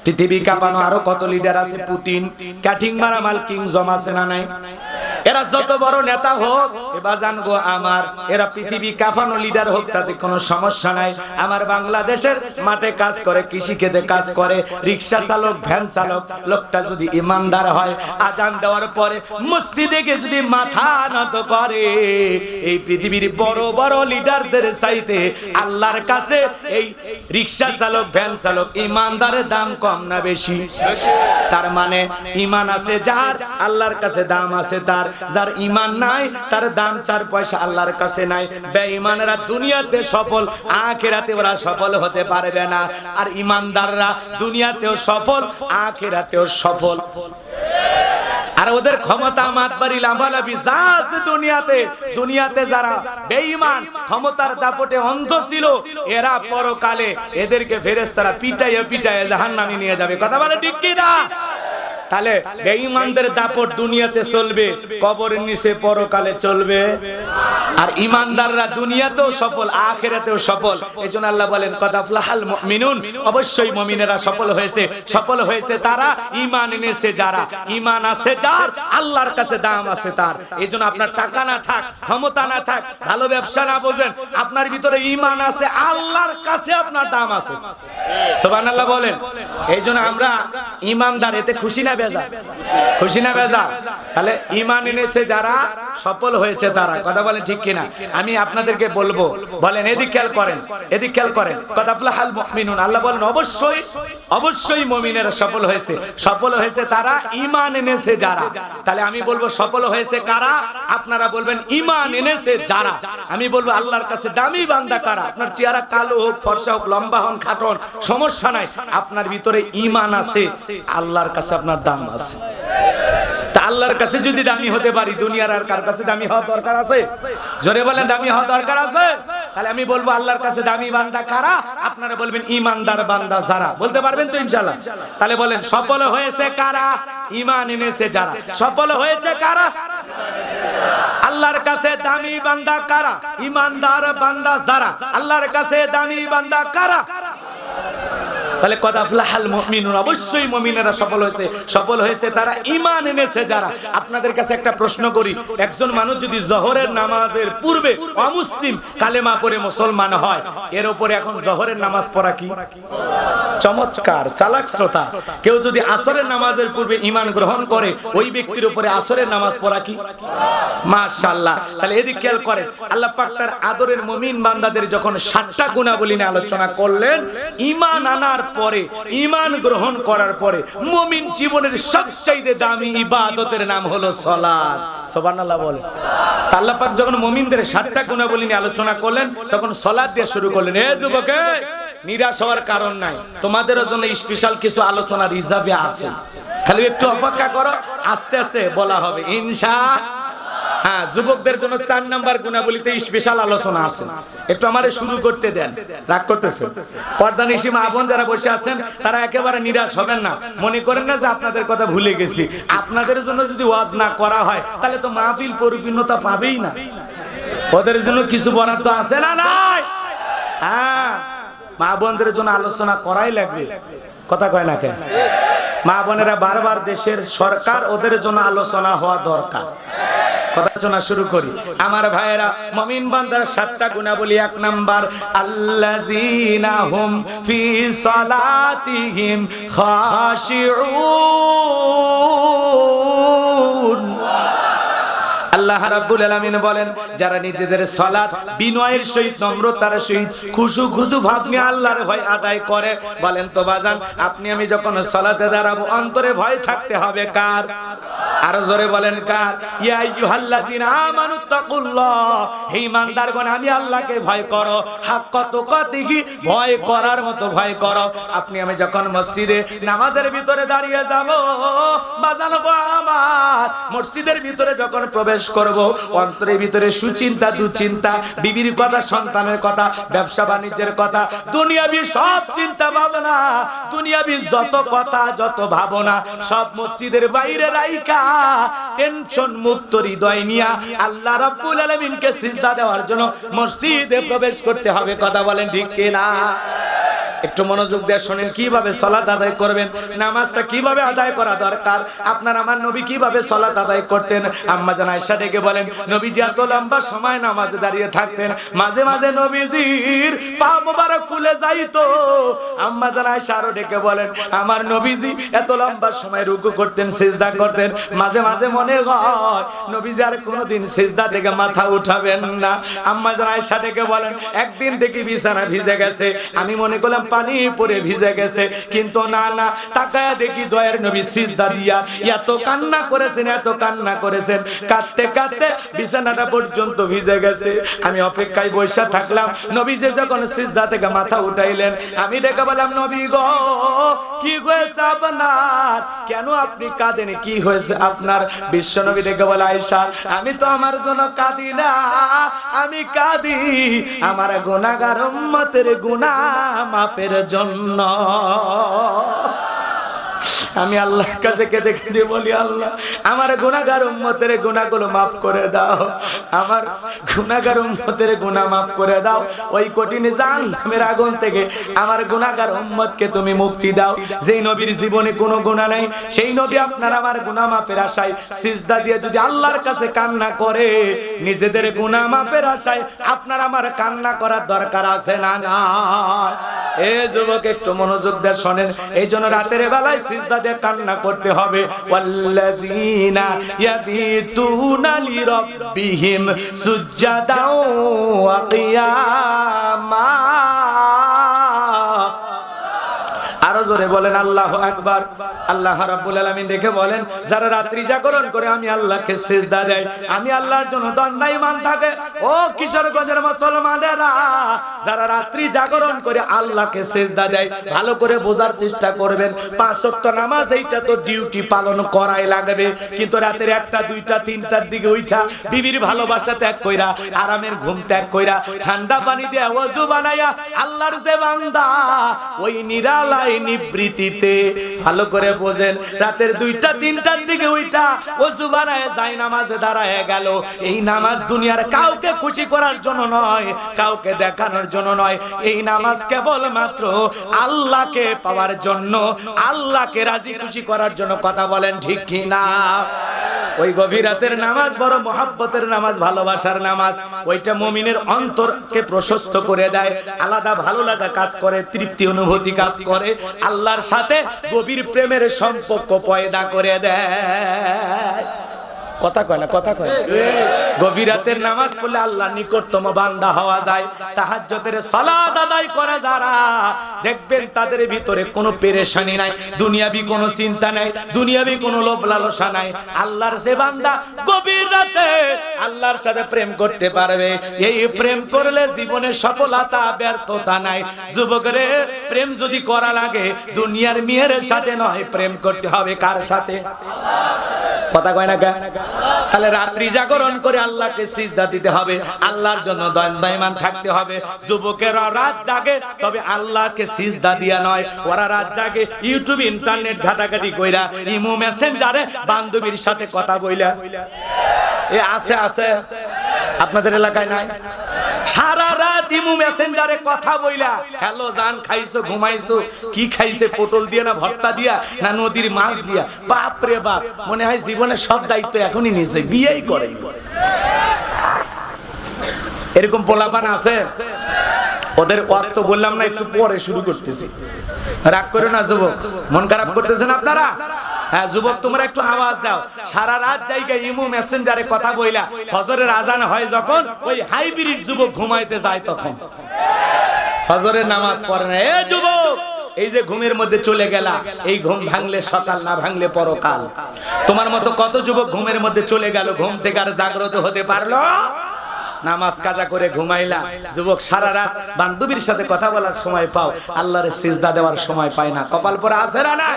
পৃথিবী কাঁপানো আরো কত লিডার আছে, পুতিন, কাটিং মারা মাল কিংজম আছে না নাই? এরা যত বড় নেতা হোক, এবার জানগো আমার, এরা পৃথিবী কাঁপানো লিডার হোক, তাতে কোনো সমস্যা নাই। আমার বাংলাদেশের মাঠে কাজ করে, কৃষি ক্ষেতে কাজ করে, রিক্সা চালক, ভ্যান চালক, লোকটা যদি ইমানদার হয়, আজান দেওয়ার পরে মসজিদে গিয়ে যদি মাথা নত করে, এই পৃথিবীর বড় বড় লিডারদের চাইতে আল্লাহর কাছে এই রিক্সা চালক, ভ্যান চালক, ইমানদারের দাম কম না বেশি? তার মানে ঈমান আছে যার, আল্লাহর কাছে দাম আছে তার। যার ঈমান নাই, তার দাম 4 পয়সা আল্লাহর কাছে নাই। বেঈমানেরা দুনিয়াতে সফল, আখিরাতে ওরা সফল হতে পারবে না। আর ঈমানদাররা দুনিয়াতেও সফল, আখিরাতেও সফল। আর ওদের ক্ষমতা মাতবাড়ি লাভালাভি যা আছে দুনিয়াতে যারা বেঈমান, ক্ষমতার দাপটে অন্ধ ছিল, এরা পরকালে এদেরকে ফেরেশতারা পিটাইয়ে জাহান্নামে নিয়ে যাবে। কথা বলে ঠিক কি না? তাহলে বেঈমানদের দাপট দুনিয়াতে চলবে, কবরের নিচে পরকালে চলবে। আর ঈমানদাররা দুনিয়াতেও সফল, আখিরাতেও সফল। এজন্য আল্লাহ বলেন কদ আফলাহাল মুমিনুন, অবশ্যই মুমিনেরা সফল হয়েছে। সফল হয়েছে তারা ঈমান এনেছে যারা, ঈমান আছে যার, আল্লাহর কাছে দাম আছে তার। এজন্য আপনার টাকা না থাক, ক্ষমতা না থাক, ভালো ব্যবসা না বোঝেন, আপনার ভিতরে ঈমান আছে, আল্লাহর কাছে আপনার দাম আছে। সুবহানাল্লাহ বলেন। এইজন্য আমরা ঈমানদার, এতে খুশি না বেজা? খুশি না বেজা? তাহলে ঈমান এনেছে যারা, সফল হয়েছে তারা। কথা বলেন ঠিক কিনা? আমি আপনাদেরকে বলবো, বলেন এদিক খেয়াল করেন, এদিক খেয়াল করেন। কদ আফলাহাল মুমিনুন, আল্লাহ বলেন অবশ্যই অবশ্যই মুমিনেরা সফল হয়েছে। সফল হয়েছে তারা ঈমান এনেছে যারা। তাহলে আমি বলবো সফল হয়েছে কারা? আপনারা বলবেন ঈমান এনেছে যারা। আমি বলবো আল্লাহর কাছে দামি বান্দা কারা? আপনার চেহারা কালো হোক, ফর্সা হোক, লম্বা হন, খাটো হন, সমস্যা নাই, আপনার ভিতরে ঈমান আছে, আল্লাহর কাছে আপনার দাম আছে। তা আল্লাহর কাছে যদি দামি হতে পারি, দুনিয়ার আর কার কাছে দামি হওয়ার দরকার আছে? জোরে বলেন, দামি হওয়ার দরকার আছে? তাহলে আমি বলবো আল্লাহর কাছে দামি বান্দা কারা? আপনারা বলবেন ঈমানদার বান্দা যারা। বলতে পারবেন তো ইনশাআল্লাহ? তাহলে বলেন সফল হয়েছে কারা? ঈমান এনেছে যারা। সফল হয়েছে কারা? আল্লাহর কাছে দামি বান্দা কারা? ঈমানদার বান্দা যারা। আল্লাহর কাছে দামি বান্দা কারা? তাহলে কদ আফলাহাল মুমিনুন, অবশ্যই মুমিনেরা সফল হয়েছে। সফল হয়েছে তারা ঈমান এনেছে যারা। আপনাদের কাছে একটা প্রশ্ন করি, একজন মানুষ যদি জোহরের নামাজের পূর্বে অমুসলিম কালেমা পড়ে মুসলমান হয়, এর উপরে এখন জোহরের নামাজ পড়া কি? চমৎকার চালাক শ্রোতা। কেউ যদি আসরের নামাজের পূর্বে ঈমান গ্রহণ করে, ওই ব্যক্তির উপরে আসরের নামাজ পড়া কি? মাশাআল্লাহ। তাহলে এদিক খেয়াল করেন, আল্লাহ পাক তার আদরের মুমিন বান্দাদের যখন 7টা গুণাবলী নিয়ে আলোচনা করলেন, ঈমান আনার পরে, ঈমান গ্রহণ করার পরে মুমিন জীবনের সবচেয়ে দামি ইবাদতের নাম হলো সালাত। সুবহানাল্লাহ বলেন। আল্লাহ পাক যখন মুমিনদের 7টা গুণাবলী নিয়ে আলোচনা করলেন তখন সালাত দিয়ে শুরু করলেন। এ যুবক, নিরাশ হওয়ার কারণ নাই, তোমাদের জন্য স্পেশাল কিছু আলোচনা রিজার্ভে আছে, খালি একটু অপেক্ষা করো, আস্তে আস্তে বলা হবে ইনশাআল্লাহ। হ্যাঁ, যুবকদের জন্য 4 নাম্বার গুণাবলীতে স্পেশাল আলোচনা আছে, একটু আমারে শুরু করতে দেন। রাগ করতেছে? পর্দানিশী মা বোন যারা বসে আছেন তারা একেবারে নিরাশ হবেন না, মনে করেন না যে আপনাদের কথা ভুলে গেছি। আপনাদের জন্য যদি ওয়াজ না করা হয় তাহলে তো মাহফিল পরিপূর্ণতা পাবেই না। ওদের জন্য কিছু বরাদ্দ আছে না নাই? হ্যাঁ, মা বোনদের জন্য আলোচনা করাই লাগবে, কথা কয় না কেন? মা বোনেরা বারবার দেশের সরকার, ওদের জন্য আলোচনা হওয়া দরকার। আলোচনা শুরু করি। আমার ভাইয়েরা, মুমিন বান্দার 7টা গুণাবলী। 1 নাম্বার, আল্লাযীনা হুম ফি সালাতিহিম খাশিউন। আল্লাহ রাব্বুল আলামিন বলেন, যারা নিজেদের সালাত বিনয়ের সহিত, নম্রতার সহিত, খুশু ভাব নিয়ে আল্লাহর ভয় আদায় করে। বলেন তো বাজান, আপনি আমি যখন সালাতে দাঁড়াবো অন্তরে ভয় থাকতে হবে কার? আরো জোরে বলেন কার? ইয়া আইয়ুহাল্লাযীনা আমানুত্তাকুল্লাহ, হে ঈমানদারগণ আমি আল্লাহকে ভয় করো, হাক্কা তুকাতিহি, ভয় করার মতো ভয় করো। আপনি আমি যখন মসজিদে নামাজের ভিতরে দাঁড়িয়ে যাব, বাজান আমার মসজিদের ভিতরে যখন প্রবেশ করব, অন্তরের ভিতরে সুচিন্তা, দুশ্চিন্তা, বিবির কথা, সন্তানের কথা, ব্যবসা বাণিজ্যের কথা, দুনিয়াবি সব চিন্তা ভাবনা, দুনিয়াবি যত কথা, যত ভাবনা সব মসজিদের বাইরে রাইখা টেনশন মুক্ত হৃদয় নিয়া আল্লাহ রাব্বুল আলামিনকে সিজদা দেওয়ার জন্য মসজিদে প্রবেশ করতে হবে। কথা বলেন ঠিক কিনা? একটু মনোযোগ দিয়ে শুনেন কিভাবে সালাত আদায় করবেন, নামাজটা কিভাবে আদায় করা দরকার। আপনার আমার নবী কিভাবে সালাত আদায় করতেন। আম্মা জান আয়েশা ডেকে বলেন, নবীজি এত লম্বা সময় নামাজে দাঁড়িয়ে থাকতেন, মাঝে মাঝে নবীজির পা মোবারক ফুলে যাইতো। আম্মা জান আয়েশা আরো ডেকে বলেন, আমার নবীজি এত লম্বা সময় রুকু করতেন, সিজদা করতেন, মাঝে মাঝে মনে হয় নবীজি আর কোনোদিন সিজদা থেকে মাথা উঠাবেন না। আম্মা জান আয়েশা ডেকে বলেন, একদিন দেখি বিছানা ভিজে গেছে, আমি মনে করলাম পানি পরে ভিজে গেছে, কিন্তু না, তাকায়া দেখি দয়ার নবী সিজদা দিয়া এত কান্না করেছেন, এত কান্না করেছেন, কাঁদতে কাঁদতে বিছানাটা পর্যন্ত ভিজে গেছে। আমি অপেক্ষায় বসে থাকলাম, নবী যে যখন সিজদা থেকে মাথা উঠাইলেন, আমি ডেকে বললাম, নবী গো কি হয়েছে আপনার? কেন আপনি কাঁদেন? কি হয়েছে আপনার? বিশ্ব নবী ডেকে বলে, আয়েশা আমি তো আমার জন্য কাঁদি না, আমি কাঁদি আমার গুনাহগার উম্মতের গুনাহ মাফের জন্য। আমি আল্লাহর কাছে কেঁদে কেঁদে বলি, আল্লাহ আমার গুনাহগার উম্মতের গুনাহগুলো মাফ করে দাও, আমার গুনাহগার উম্মতের গুনাহ মাফ করে দাও, ওই কঠিন জাহান্নামের আগুন থেকে আমার গুনাহগার উম্মতকে তুমি মুক্তি দাও। যেই নবীর জীবনে কোনো গুনাহ নাই, সেই নবী আপনার আমার গুনাহ মাফের আশায় সিজদা দিয়ে যদি আল্লাহর কাছে কান্না করে, নিজেদের গুনাহ মাফের আশায় আপনার আমার কান্না করার দরকার আছে না? না। এ যুবক একটু মনোযোগ দিয়ে শুনেন, এই জন্য রাতের বেলায় সিজদা দিয়ে কান্না করতে হবে। ওয়াল্লাযীনা ইয়াবিতুনা লিরাব্বিহিম সুজদাও ওয়া কিয়ামা। আরো জোরে বলেন আল্লাহু আকবার। আল্লাহ রাব্বুল আলামিন দেখে বলেন, যারা রাত্রি জাগরণ করে আমি আল্লাহকে সিজদা দেয়, আমি আল্লাহর জন্য দণ্ডায়মান থাকে। ও কিশোরগঞ্জের মুসলমানেরা, যারা রাত্রি জাগরণ করে আল্লাহকে সিজদা দেয়, ভালো করে বোঝার চেষ্টা করবেন। 5 ওয়াক্ত নামাজ এইটা তো ডিউটি পালন করাই লাগবে, কিন্তু রাতের 1টা 2টা 3টার দিকে উঠা বিবির ভালোবাসা ত্যাগ কইরা, আরামের ঘুম ত্যাগ কইরা, ঠান্ডা পানি দিয়ে ওযু বানায়া আল্লাহর যে বান্দা ওই নিরালায় নিবৃত্তিতে, ভালো করে বোঝেন, রাতের 2টা 3টার দিকে উঠা ওযু বানায় যায় নামাজে দাঁড়ায় গেল। এই নামাজ দুনিয়ার কাউকে খুশি করার জন্য নয়, কাউকে দেখানোর জন্য নয়, এই নামাজ কেবল মাত্র আল্লাহকে পাওয়ার জন্য, আল্লাহকে রাজি খুশি করার জন্য। কথা বলেন ঠিক কি না? ওই গভীর রাতের নামাজ বড় মহব্বতের নামাজ, ভালোবাসার নামাজ। ওইটা মুমিনের অন্তরকে প্রশস্ত করে দেয়, আলাদা ভালো লাগা কাজ করে, তৃপ্তি অনুভূতি কাজ করে, আল্লাহর সাথে গভীর প্রেমের সম্পর্ক পয়দা করে দেয়। কথা কয় না, কথা কয়। গভীর রাতের নামাজ পড়লে আল্লাহর নিকটতম বান্দা হওয়া যায়। তাহাজ্জুদের সালাত আদায় করে যারা, দেখবেন তাদের ভিতরে কোনো পেরেশানি নাই, দুনিয়াবি কোনো চিন্তা নাই, দুনিয়াবি কোনো লোভ লালসা নাই। আল্লাহর যে বান্দা গভীর রাতে আল্লাহর সাথে প্রেম করতে পারবে, এই প্রেম করলে জীবনে সফলতা ব্যর্থতা নাই। যুবকরে, প্রেম যদি করা লাগে দুনিয়ার মেয়ের সাথে নয়, প্রেম করতে হবে কার সাথে? কথা কয় না কে? তাহলে রাত্রি জাগরণ করে আল্লাহকে সিজদা দিতে হবে, আল্লাহর জন্য দণ্ডায়মান থাকতে হবে। যুবকেরা রাত জাগে, তবে আল্লাহকে সিজদা দিয়া নয়, ওরা রাত জাগে ইউটিউব ইন্টারনেট ঘাটাঘাটি কইরা, ইমো মেসেঞ্জারে বান্ধবীর সাথে কথা বইলা। এ আছে আছে, আপনাদের এলাকায় নাই? সারা রাত ইমো মেসেঞ্জারে কথা বইলা, হ্যালো জান, খাইছো, ঘুমাইছো, কি খাইছে, পটল দিয়া না ভর্তা দিয়া না নদীর মাছ দিয়া? বাপ রে বাপ, মনে হয় জীবনের সব দায়িত্ব এখনই নিয়েছে, বিয়েই করেনি। এরকম পোলাপান আছে। ওদের ওয়াজ তো বললাম না, একটু পরে শুরু করতেছি, রাগ করো না যুবক, মন খারাপ করতেছেন আপনারা? হ্যাঁ যুবক, তোমরা একটু আওয়াজ দাও। সারা রাত জায়গায় ইমো মেসেঞ্জারে কথা বইলা, ফজরের আজান হয় যখন, ওই হাইব্রিড যুবক ঘুমাইতে যায় তখন ফজরের নামাজ পড়ে না। এ যুবক, এই যে ঘুমের মধ্যে চলে গেলা, এই ঘুম ভাঙলে সকাল, না ভাঙলে পরকাল। তোমার মতো কত যুবক ঘুমের মধ্যে চলে গেল, ঘুম থেকে আর জাগ্রত হতে পারলো? নামাজ কাজা করে ঘুমাইলা। যুবক, সারা রাত বান্ধবীর সাথে কথা বলার সময় পাও, আল্লাহর সিজদা দেওয়ার সময় পায় না, কপাল পরে আছে না?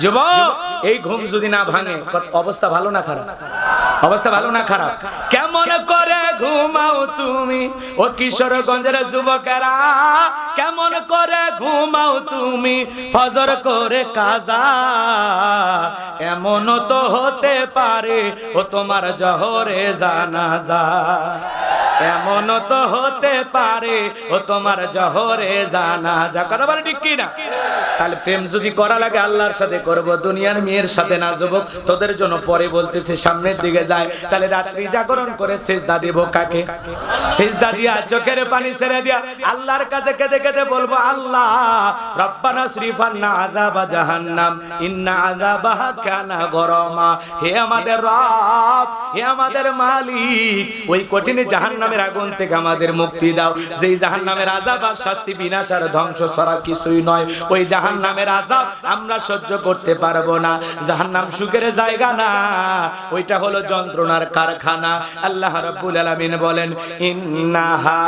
যুবক, এই ঘুম যদি না ভাঙে, অবস্থা ভালো না খারাপ? অবস্থা ভালো না খারাপ? কেমন করে ঘুমাও তুমি ও কিশোরগঞ্জের যুবকেরা, কেমন করে ঘুমাও তুমি ফজর করে কাজা? এমন তো হতে পারে ও তোমার জোহরে জানাজা, এমন তো হতে পারে ও তোমার জোহরে জানাজা। কথা বলে ঠিক কি না? তাহলে প্রেম যদি করা লাগে আল্লাহর সাথে করব, দুনিয়ার মেয়ের সাথে না। যুবক, তোদের জন্য পরে বলতেছে, সামনের দিকে যায়। তাহলে রাত্রি জাগরণ করে সিজদা দেব কাকে? সিজদা দিয়া চোখের পানি ছেড়ে দিয়া আল্লাহর কাছে কেঁদে কেঁদে বলবো, আল্লাহ রব্বানা সরিফান্না আযাবা জাহান্নাম ইন্না আযাবাহা কানা গরামা। হে আমাদের রব, হে আমাদের মালিক, ওই কঠিন জাহান্নামের আগুন থেকে আমাদের মুক্তি দাও। যেই জাহান্নামের আযাব আর শাস্তি বিনাশ আর ধ্বংস ছাড়া কিছুই নয়। ওই জাহান্নামের আযাব আমরা সহ্য করতে পারবো না। জাহান্নাম সুখের জায়গা না, ওইটা হলো যন্ত্রণার কারখানা। আল্লাহ রাব্বুল আলামিন বলেন, ইন্নাহা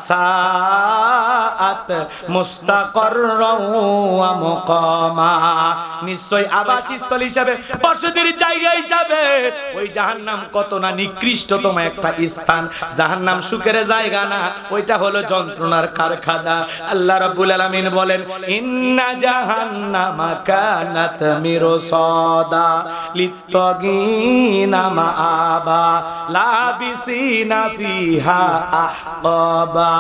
সাআত মুস্তাকাররাও ওয়া মুকামা। নিশ্চয় আবাসস্থল হিসাবে, বসতির জায়গা হিসাবে ওই জাহান্নাম কত না নিকৃষ্টতম একটা স্থান। জাহান্নাম সুখের জায়গা না, ওইটা হলো যন্ত্রণার কারখানা। আল্লাহ রাব্বুল আলামিন বলেন, ইন্না জাহান্নামা কানাত মিরসাদা লিত্তাগিনা মাআবা লাবিসিনা ফিহা আহকাবা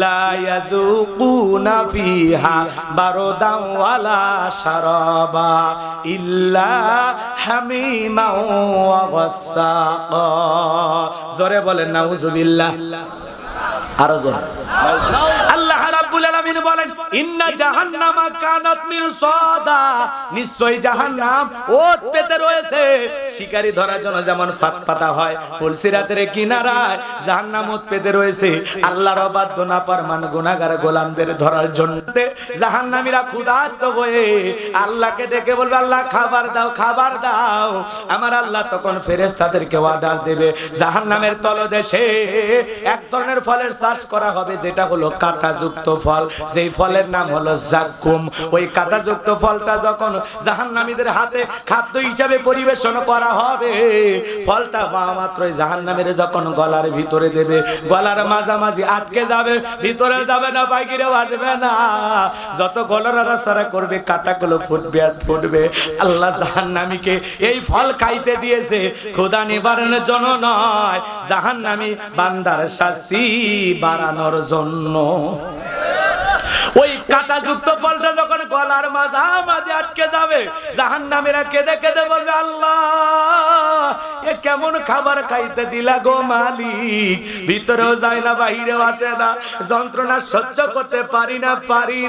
লা ইয়াযুকুনা ফিহা বারদান ওয়ালা শারাবা ইল্লা হামিমা ওয়া গাসসাকা। জোরে বলেন নাউযুবিল্লাহ, আরো জোরে। আল্লাহ রাব্বুল আলামিন বলেন, ইন্না জাহান্নামা কানাত মিরসাদা। নিশ্চয় জাহান্নাম ওত পেতে রয়েছে। শিকারী ধরার জন্য যেমন ফাঁদ পাতা হয়, ফুলসিরাতের কিনারায় জাহান্নাম ওত পেতে রয়েছে। আল্লাহর অবাধ্য নাফরমান গুনাহগার গোলামদের ধরার জন্য জাহান্নামীরা ক্ষুধার্ত হয়ে আল্লাহকে ডেকে বলবে, আল্লাহ খাবার দাও, খাবার দাও। আমার আল্লাহ তখন ফেরেশতাদেরকে অর্ডার দেবে, জাহান্নামের তলদেশে এক ধরনের ফলের চাষ করা হবে, যেটা হলো কাঁটাযুক্ত ফল। যেই ফলের নাম হলো জাক্কুম। ওই কাঁটাযুক্ত ফলটা যখন জাহান্নামীদের হাতে খাদ্য হিসাবে পরিবেশন করা হবে, ফলটা পাওয়া মাত্রই জাহান্নামীরা যখন গলার ভিতরে দেবে, গলার মাঝামাঝি আটকে যাবে, ভিতরে যাবে না, বাইরেও আসবে না। যত গলার সারা করবে, কাঁটাগুলো ফুটবে আর ফুটবে। আল্লাহ জাহান্নামীকে এই ফল খাইতে দিয়েছে ক্ষুধা নিবারণের জন্য নয়, জাহান্নামী বান্দার শাস্তি বাড়ানোর জন্য। ওই কাঁটাযুক্ত ফলটা যখন গলার মাঝামাঝি আটকে যাবে, জাহান্নামীরা কেঁদে কেঁদে বলবে, আল্লাহ এ কেমন খাবার খাইতে দিলা গো মালিক, ভিতরেও যায় না বাহিরেও আসে না, যন্ত্রণা সহ্য করতে পারি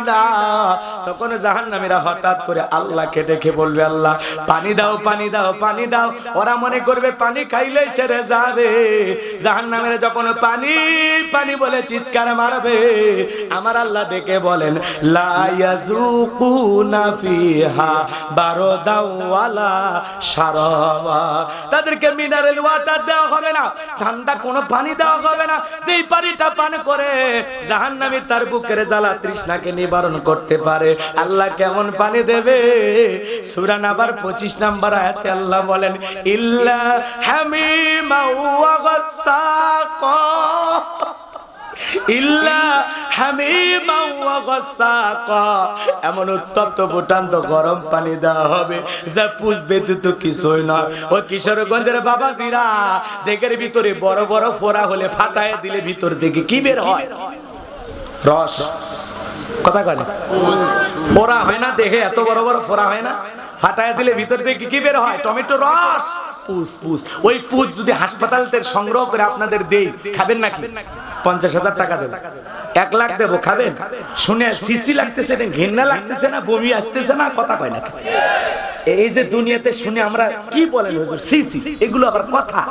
না। তখন জাহান্নামীরা হঠাৎ করে আল্লাহকে ডেকে বলবে, আল্লাহ পানি দাও, পানি দাও, পানি দাও। ওরা মনে করবে পানি খাইলে সেরে যাবে। জাহান্নামীরা যখন পানি পানি বলে চিৎকার মারবে, আমার আল্লাহ ডেকে বলেন, লা ইয়াযুকুনা ফিহা বারদাও ওয়ালা শারাবা। তাদেরকে মিনারেল ওয়াটার দেওয়া হবে না, ঠান্ডা কোনো পানি দেওয়া হবে না। সেই পানিটা পান করে জাহান্নামী তার বুকের জ্বালা তৃষ্ণাকে নিবারণ করতে পারে। আল্লাহ কেমন পানি দেবে? সূরা নাবার 25 নম্বর আয়াতে আল্লাহ বলেন, ইল্লা হামিমা ওয়া গাসসাকা, ইল্লা হামিমা ওয়া গাসসাকা। এমন উত্তপ্ত ফুটান্ত গরম পানি দেওয়া হবে যা পুষবে তো কিছুই না। ও কিশোরগঞ্জের বাবাজিরা, দেখের ভিতরে বড় বড় ফোড়া হলে ফাটায় দিলে ভিতর থেকে কি বের হয়? রস। কথা কয় না? ফোড়া হয় না দেখে, এত বড় বড় ফোড়া হয় না, ফাটায় দিলে ভিতর থেকে কি বের হয়? টমেটো রস, পুষ। ওই পুষ যদি হাসপাতাল থেকে সংগ্রহ করে আপনাদের দেই, খাবেন নাকি? 50,000 টাকা দেব, 1 লাখ দেবো, খাবেন? শুনে সিসি লাগতেছে না, ঘৃণা লাগতেছে না, বমি আসতেছে না? কথা কয় না? এই যে দুনিয়াতে শুনে আমরা কি বলেন হুজুর, সিসি, এগুলো আবার কথা।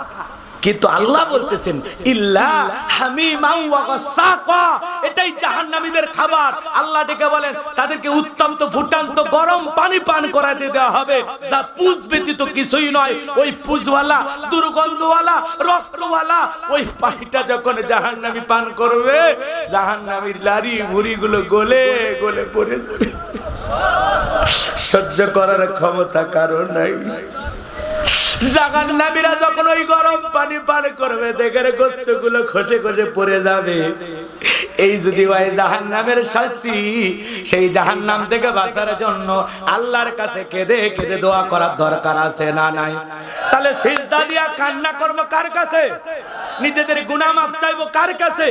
কিন্তু আল্লাহ বলতেছেন ইল্লা হামিমা ওয়া গাসসাকা, এটাই জাহান্নামীদের খাবার। আল্লাহ ডেকে বলেন তাদেরকে উত্তপ্ত ফুটান্ত গরম পানি পান করাতে দেওয়া হবে যা পুষ ব্যতীত কিছুই নয়। ওই পুষওয়ালা, দুর্গন্ধওয়ালা, রক্তওয়ালা ওই পানিটা যখন জাহান্নামী পান করবে, জাহান্নামীর লারি ভুঁড়িগুলো গলে গলে পড়ে যাবে। সহ্য করার ক্ষমতা কারো নাই। জাহান্নামীরা যখন ওই গরম পানি পান করবে, দেখের গোশতগুলো খসে খসে পড়ে যাবে। এই যদি হয় জাহান্নামের শাস্তি, সেই জাহান্নাম থেকে বাঁচার জন্য আল্লাহর কাছে কেঁদে কেঁদে দোয়া করার দরকার আছে না নাই? তাহলে সিজদা দিয়া কান্না করব কার কাছে? নিজেদের গুনাহ মাফ চাইবো কার কাছে?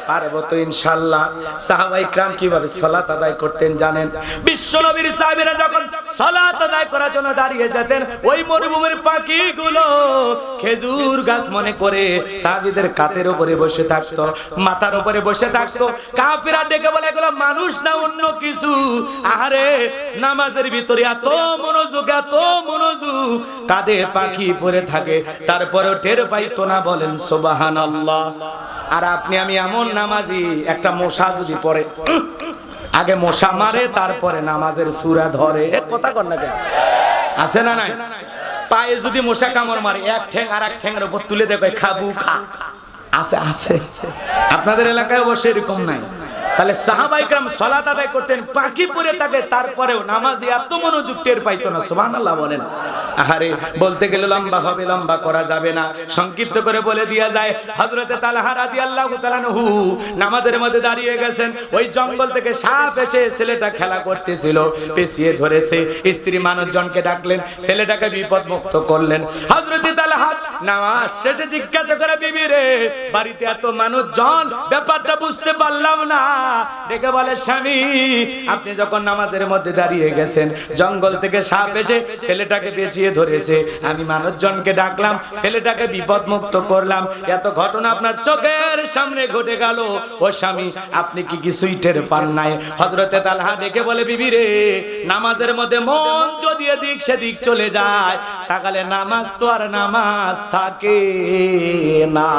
পারবো তো ইনশাআল্লাহ। সাহাবায়ে کرام কিভাবে সালাত আদায় করতেন জানেন? বিশ্বনবীর সাহাবীরা যখন সালাত আদায় করার জন্য দাঁড়িয়ে যেতেন, ওই মরুভূমির পাখিগুলো খেজুর গাছ মনে করে সাহাবীদের কাঁধের উপরে বসে থাকতো, মাথার উপরে বসে থাকতো। কাফিররা ডেকে বলে, এগুলো মানুষ না অন্য কিছু। আরে নামাজের ভিতরে এত মনোযোগ, এত মনোযোগ, কাঁধে পাখি পড়ে থাকে, তারপরেও টের পাইতো না। বলেন সুবহানাল্লাহ। আর আপনি আমি এমন নামাজি, একটা মশা যদি পড়ে, আগে মশা মারে তারপরে নামাজের সূরা ধরে। কথা কর না কেন? আছে না নাই? পায়ে যদি মশা কামড় মারে, এক ঠ্যাং আর এক ঠ্যাংের উপর তুলে দেখে খাবু খা। আছে আছে। আপনাদের এলাকায় অবশ্যই এরকম নাই। তাহলে সাহাবায়ে کرام সালাত আদায় করতেন, পাখি পড়ে থাকে, তারপরেও নামাজে এত মনোযোগ টের পাইতো না। সুবহানাল্লাহ বলেন। আরে বলতে গেলে লম্বা হবে, লম্বা করা যাবে না, সংক্ষিপ্ত করে বলে দিয়া যায়। হযরতে তালহা রাদিয়াল্লাহু তাআলা আনহু নামাজের মধ্যে দাঁড়িয়ে গেছেন, ওই জঙ্গল থেকে সাপ এসে ছেলেটা খেলা করতেছিল, পেছিয়ে ধরেছে। স্ত্রী মানুষজনকে ডাকলেন, ছেলেটাকে বিপদমুক্ত করলেন। হযরতে তালহা নামাজ শেষে জিজ্ঞাসা করে, বিবি রে, বাড়িতে এত মানুষজন, ব্যাপারটা বুঝতে পারলাম না। ডেকে বলে, স্বামী, আপনি যখন নামাজের মধ্যে দাঁড়িয়ে গেছেন, জঙ্গল থেকে সাপ এসে ছেলেটাকে পেঁচিয়ে ধরেছে, আমি মানুষজনকে ডাকলাম, ছেলেটাকে বিপদমুক্ত করলাম, এত ঘটনা আপনার চোখের সামনে ঘটে গেল, ও স্বামী আপনি কি কিছুই টের পান নাই? হযরতে তালহা ডেকে বলে, বিবি রে, নামাজের মধ্যে মন যদি এদিক সেদিক চলে যায়, তাহলে নামাজ তো আর নামাজ থাকে না।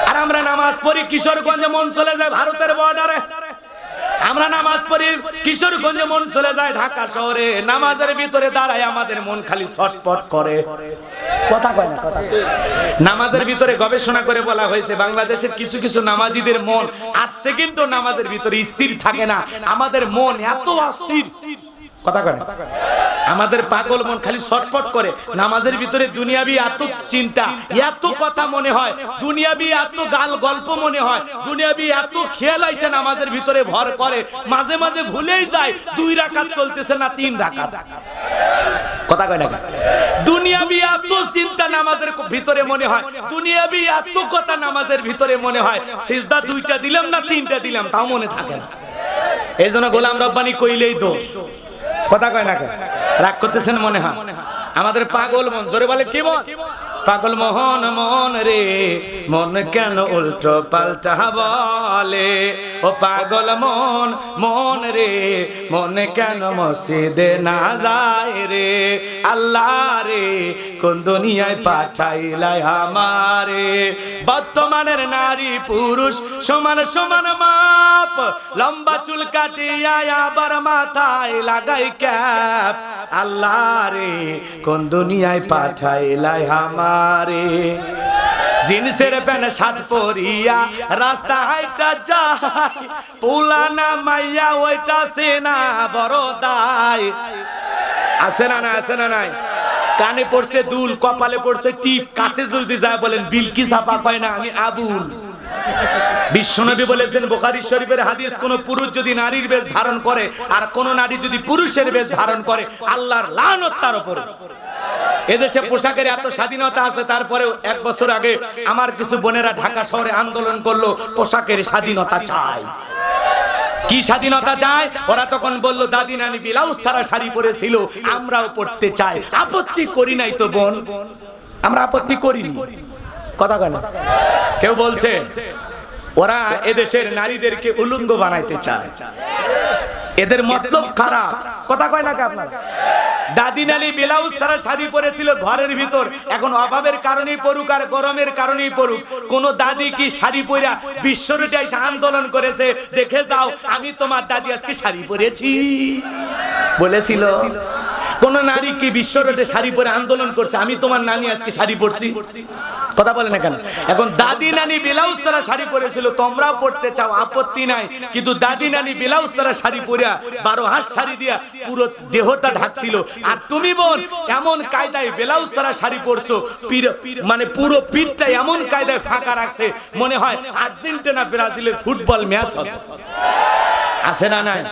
আর আমরা নামাজ পড়ি কিশোরগঞ্জে, মন চলে যায় ভারতের বর্ডারে। আমরা নামাজ পড়ি কিশোরগঞ্জে, মন চলে যায় ঢাকা শহরে। নামাজের ভিতরে দাঁড়ায় আমাদের মন খালি ছটফট করে। কথা কয় না? কথা। নামাজের ভিতরে গবেষণা করে বলা হয়েছে, বাংলাদেশের কিছু কিছু নামাজীদের মন 8 সেকেন্ডও নামাজের ভিতরে স্থির থাকে না। আমাদের মন এত অস্থির। কথা কয় না? আমাদের পাগল মন খালি ছটফট করে। নামাজের ভিতরে দুনিয়াবি এত চিন্তা, এত কথা মনে হয়, দুনিয়াবি এত গাল গল্প মনে হয়, দুনিয়াবি এত খেয়াল আইসে নামাজের ভিতরে ভর করে, মাঝে মাঝে ভুলেই যায় 2 রাকাত চলতেছে না 3 রাকাত। কথা কয় না? দুনিয়াবি এত চিন্তা নামাজের ভিতরে মনে হয়, দুনিয়াবি এত কথা নামাজের ভিতরে মনে হয়, সিজদা 2টা দিলাম না 3টা দিলাম তাও মনে থাকে না। এইজন্য গোলাম রব্বানি কইলেই দোষ। কথা কয় না? রাগ করতেছেন মনে হয়? আমাদের পাগল মন, জোরে বলে কি মন? পাগল মোহন মন রে, মন কেন উল্টো পাল্টা বলে? ও পাগল মন মন রে, মন কেন মসজিদে না যায় রে? আল্লাহ রে কোন দুনিয়ায় পাঠাইলাই আমারে? বর্তমানের নারী পুরুষ সমান সমান মাপ, লম্বা চুল কাটিয়া আবার মাথায় লাগাই ক্যাপ। আল্লাহ রে কোন দুনিয়ায় পাঠাইলাই আমারে? জিন্সের প্যান্ট শার্ট পরিয়া রাস্তা হাইটা যায়, পুলানা মাইয়া ওইটা সেনা বড় দায়। আছে না না, আছে না নাই? কানে পড়ছে দুল, কপালে পড়ছে টিপ, কাছে যদি যায় বলেন বিলকিস আপা পায় না আমি আবুল। বিশ্বনবী বলেছেন বুখারী শরীফের হাদিস, কোন পুরুষ যদি নারীর বেশ ধারণ করে আর কোন নারী যদি পুরুষের বেশ ধারণ করে, আল্লাহর লানত তার উপরে। এদেশে পোশাকের এত স্বাধীনতা আছে, তারপরেও 1 বছর আগে আমার কিছু বোনেরা ঢাকা শহরে আন্দোলন করলো, পোশাকের স্বাধীনতা চাই। কি স্বাধীনতা চায়? ওরা তখন বলল দাদি নানি ব্লাউজ ছাড়া শাড়ি পরেছিল, আমরাও পড়তে চাই। আপত্তি করি নাই তো বোন, আমরা আপত্তি করিনি। কথা কয় না? কেউ বলছে ওরা এদেশের নারীদেরকে উলঙ্গ বানাইতে চায়, এদের মতলব খারাপ। কথা কয় না কি আপনারা? দাদি নানি ব্লাউজ ছাড়া শাড়ি পরেছিল ঘরের ভিতর, এখন অভাবের কারণেই পড়ুক আর গরমের কারণেই পড়ুক, কোন দাদি কি শাড়ি পরা বিশ্বরোডে এসে আন্দোলন করেছে? দেখে যাও আমি তোমার দাদি আজকে শাড়ি পরেছি বলেছিল? কোন নারী কি বিশ্বরোডে শাড়ি পরে আন্দোলন করছে আমি তোমার নানি আজকে শাড়ি পরছি? কথা বলে না কেন? এখন দাদি নানি ব্লাউজ ছাড়া শাড়ি পরেছিল, তোমরাও পড়তে চাও, আপত্তি নাই, কিন্তু দাদি নানি ব্লাউজ ছাড়া শাড়ি পরিয়া 12 হাত শাড়ি দিয়া পুরো দেহটা ঢাকছিল, আর তুমি বোন এমন কায়দায় ব্লাউজ ছাড়া শাড়ি পরছো, মানে পুরো পিঠটা এমন কায়দায় ফাঁকা রাখছে, মনে হয় আর্জেন্টিনা ব্রাজিলের ফুটবল ম্যাচ হবে। আছে না নাই?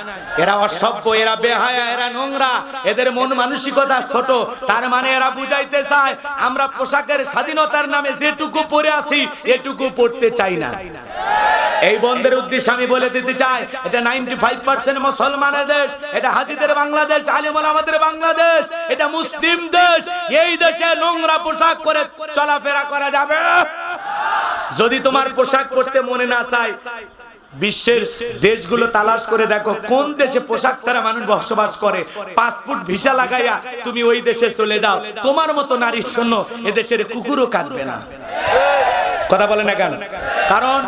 এরা অসভ্য, এরা বেহায়া, এরা নোংরা, এদের মন মানসিকতা ছোট। তার মানে এরা বুঝাইতে চায় আমরা পোশাকের স্বাধীনতার নামে যেটুকু পরে আছি এটুকু পড়তে চাই না। এই বন্ধের উদ্দেশ্যে আমি বলে দিতে চাই, এটা 95% মুসলমানের দেশ, এটা হাজীদের বাংলাদেশ, আলেম ওলামাদের বাংলাদেশ, এটা মুসলিম দেশ। এই দেশে নোংরা পোশাক পরে চলাফেরা করা যাবে? যদি তোমার পোশাক পরতে মনে না চায়, বিশ্বের দেশগুলো তালাশ করে দেখো কোন দেশে পোশাক ছাড়া মানুষ বসবাস করে, পাসপোর্ট ভিসা লাগাইয়া তুমি ওই দেশে চলে যাও, তোমার মতো নারীর জন্য এদেশের কুকুরও কাঁদবে না। কথা বলে না কেন? কারণ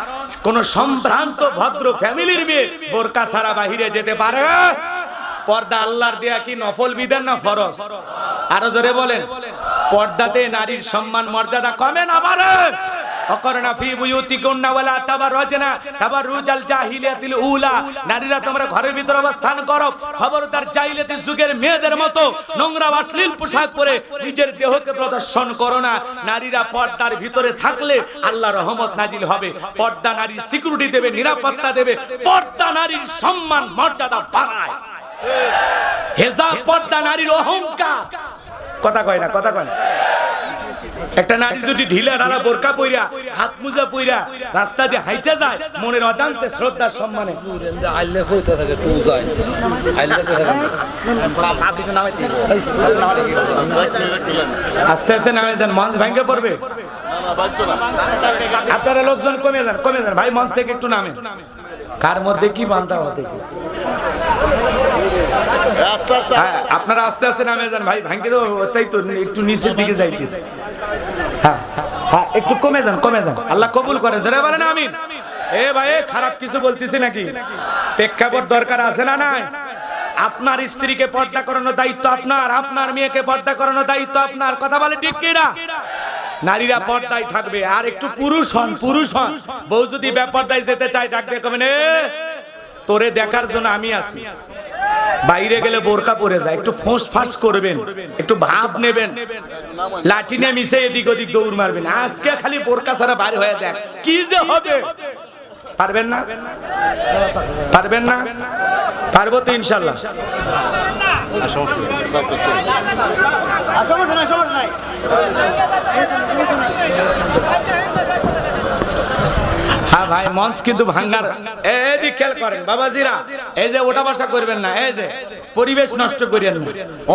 কোন সম্ভ্রান্ত ভদ্র ফ্যামিলির মেয়ে বোরকা ছাড়া বাহিরে যেতে পারে? পর্দা আল্লাহর দেয়া কি নফল বিধান না ফরজ? আরো জোরে বলেন। পর্দাতে নারীর সম্মান মর্যাদা কমে না বাড়ে? অকরনা ফি বুয়ুতিকুন্না ওয়ালা তাবাররাজনা তাবাররুজাল জাহিলিয়াতিল উলা, নারীরা তোমরা ঘরের ভিতর অবস্থান করো, খবরদার জাহিলিয়াতের যুগের মেয়েদের মতো নোংরা অশ্লীল পোশাক পরে নিজের দেহকে প্রদর্শন করো না। নারীরা পর্দার ভিতরে থাকলে আল্লাহর রহমত নাজিল হবে, পর্দা নারীর সিকিউরিটি দেবে, নিরাপত্তা দেবে, পর্দা নারীর সম্মান মর্যাদা বাড়ায়। হেজাব পর্দা নারীর অহংকার। কথা কয় না? কথা কয় না? একটা নারী যদি ঢিলা ঢালা বোরকা পইরা হাত মোজা পইরা রাস্তা দিয়ে হাইটা যায়, মনের অজান্তে শ্রদ্ধার সম্মানে আইলে কইতে থাকে তুই যাই আইলে তে থাকে আপনি তো নামে আস্তে আস্তে নামে যান, মঞ্চ ভাঙে পড়বে। আপনারা লোকজন কমে যান, কমে যান ভাই, মঞ্চ থেকে একটু নামে। কার মধ্যে কি বান্ধা হতে কি আপনারা আস্তে আস্তে নামে যান ভাই, ভাঙে তো তাই তো একটু নিচের দিকে যাইতেছে। হ্যাঁ হ্যাঁ, একটু কমে যান, কমে যান, আল্লাহ কবুল করেন। জোরে বলেন আমিন। এ ভাই খারাপ কিছু বলতেছি নাকি? প্রেক্ষাপট দরকার আছে না নাই? আপনার স্ত্রীকে পর্দা করানোর দায়িত্ব আপনার, আপনার মেয়েকে পর্দা করানোর দায়িত্ব আপনার। কথা বলে ঠিক কি না? নারীরা পর্দায় থাকবে, আর একটু পুরুষ হন, পুরুষ হন। বউ যদি বেপর্দায় যেতে চায় ডাকবে, কবেন এ তোরে দেখার জন্য আমি আছি। বাইরে গেলে বোরকা পরে যায়, একটু ফোঁস ফাঁস করবেন, একটু ভাব নেবেন, লাঠি নিয়ে মিশে এদিক ওদিক দৌড় মারবেন। আজকে খালি বোরকা ছাড়া বাইরে হয়ে দেখ কি যে হবে। পারবেন না? পারবেন না? পারবো তো ইনশাল্লাহ। হ্যাঁ ভাই, মঞ্চ কিন্তু ভাঙ্গার। এদিক খেয়াল করেন বাবাজিরা, এই যে ওটা বসা করবেন না, এই যে পরিবেশ নষ্ট করিয়েন না।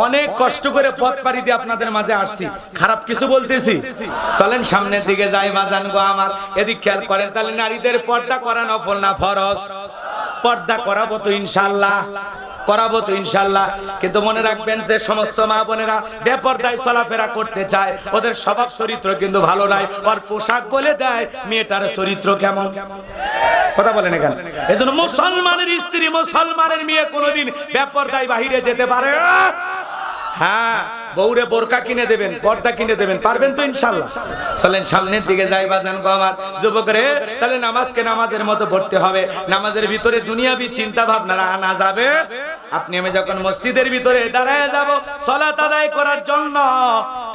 অনেক কষ্ট করে পথ পাড়ি দিয়ে আপনাদের মাঝে আসছি, খারাপ কিছু বলতেছি? চলেন সামনের দিকে যাই বাজান গো আমার। এদিক খেয়াল করেন, তাহলে নারীদের পর্দা করা নফল না ফরজ? পর্দা করাবো তো ইনশাআল্লাহ, করাবো তো ইনশাআল্লাহ। কিন্তু মনে রাখবেন যে সমস্ত মা বোনেরা বেপরদায় চলাফেরা করতে চায়, ওদের স্বভাব চরিত্র কিন্তু ভালো নয়। ওর পোশাক বলে দেয় মেয়েটার চরিত্র কেমন। কথা বলেন এখানে। এজন্য মুসলমানের স্ত্রী, মুসলমানের মেয়ে কোনোদিন বেপরদায় বাহিরে যেতে পারে না। হ্যাঁ, বউরে বোরকা কিনে দেবেন, পর্দা কিনে দেবেন, পারবেন তো ইনশাআল্লাহ। চলেন সামনের দিকে যাই বাজান গো আমার। যুবকরে, তাহলে নামাজকে নামাজের মতো পড়তে হবে। নামাজের ভিতরে দুনিয়াবি চিন্তা ভাবনা আনা যাবে। আপনি আমি যখন মসজিদের ভিতরে দাঁড়ায় যাব সালাত আদায় করার জন্য,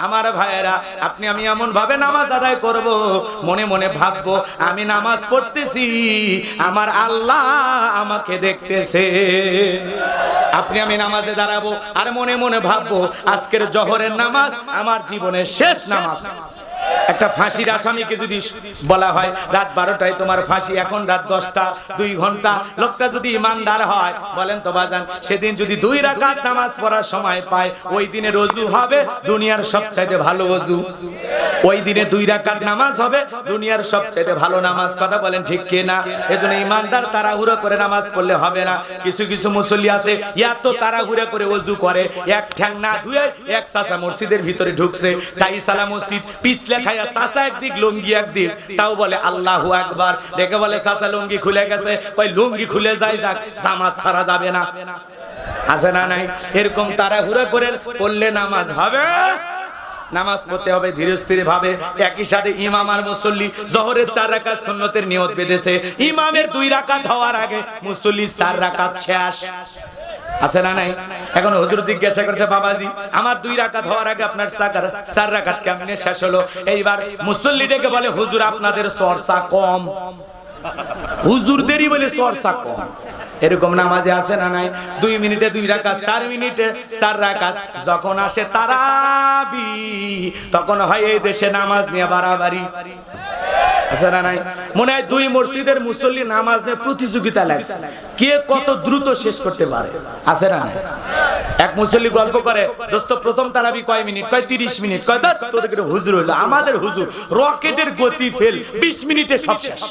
আমার ভাইয়েরা, আপনি আমি এমন ভাবে নামাজ আদায় করব, মনে মনে ভাববো আমি নামাজ পড়তেছি, আমার আল্লাহ আমাকে দেখতেছে। আপনি আমি নামাজে দাঁড়াবো আর মনে মনে ভাববো আজকের জোহরের নামাজ আমার জীবনের শেষ নামাজ। একটা ফাঁসির আসামিকে যদি বলা হয় রাত 12টায় তোমার ফাঁসি, এখন রাত 10টা, 2 ঘন্টা, লোকটা যদি ইমানদার হয়, বলেন তো বাজান, সেদিন যদি 2 রাকাত নামাজ পড়ার সময় পায়, ওই দিনের ওযু হবে দুনিয়ার সবচাইতে ভালো ওযু। ওই দিনে 2 রাকাত নামাজ হবে দুনিয়ার সবচাইতে ভালো নামাজ। কথা বলেন ঠিক কি না? এজন্য ইমানদার তাড়াহুড়ো করে নামাজ পড়লে হবে না। কিছু কিছু মুসল্লি আছে এত তাড়াহুড়ো করে ওযু করে, এক ঠ্যাং না ধুয়ে এক চাচা মসজিদের ভিতরে ঢুকছে, টাইসালা মসজিদ, পিছলে খায়া চাচা একদিক লুঙ্গি একদিক, তাও বলে আল্লাহু আকবার। দেখে বলে চাচা লুঙ্গি খুলে গেছে, কই লুঙ্গি খুলে যায় যাক, জামাত ছাড়া যাবে না। আছে না নাই? এরকম তাড়াহুড়ো করে পড়লে নামাজ হবে? নামাজ পড়তে হবে ধীরে স্থিরে ভাবে। একই সাথে ইমাম আর মুসল্লি জোহরের 4 রাকাত সুন্নতের নিয়ত বেঁধেছে, ইমামের 2 রাকাত হওয়ার আগে মুসল্লি 4 রাকাত শেষ। আছে না নাই? এখন হুজুর জিজ্ঞাসা করছে, বাবাজি আমার 2 রাকাত হওয়ার আগে আপনার 4 রাকাত কেমনে শেষ হলো? এইবার মুসল্লি ডেকে বলে, হুজুর আপনাদের চর্চা কম, হুজুরদেরই বলে চর্চা কম। এরকম নামাজে আছে না নাই? 2 মিনিটে 2 রাকাত, 4 মিনিটে 4 রাকাত। যখন আসে তারাবি, তখন হয় এই দেশে নামাজ নিয়ে বাড়াবাড়ি। আছে না নাই? মনে হয় 2 মসজিদের মুসল্লি নামাজ নিয়ে প্রতিযোগিতা লাগছে, কে কত দ্রুত শেষ করতে পারে। আছে না? এক মুসল্লি গল্প করে, দোস্ত প্রথম তারাবি কয় মিনিট? কয় 30 মিনিট। কয় দা তোদের হুজুর হইলো, আমাদের হুজুর রকেটের গতি ফেল, 20 মিনিটে সব শেষ।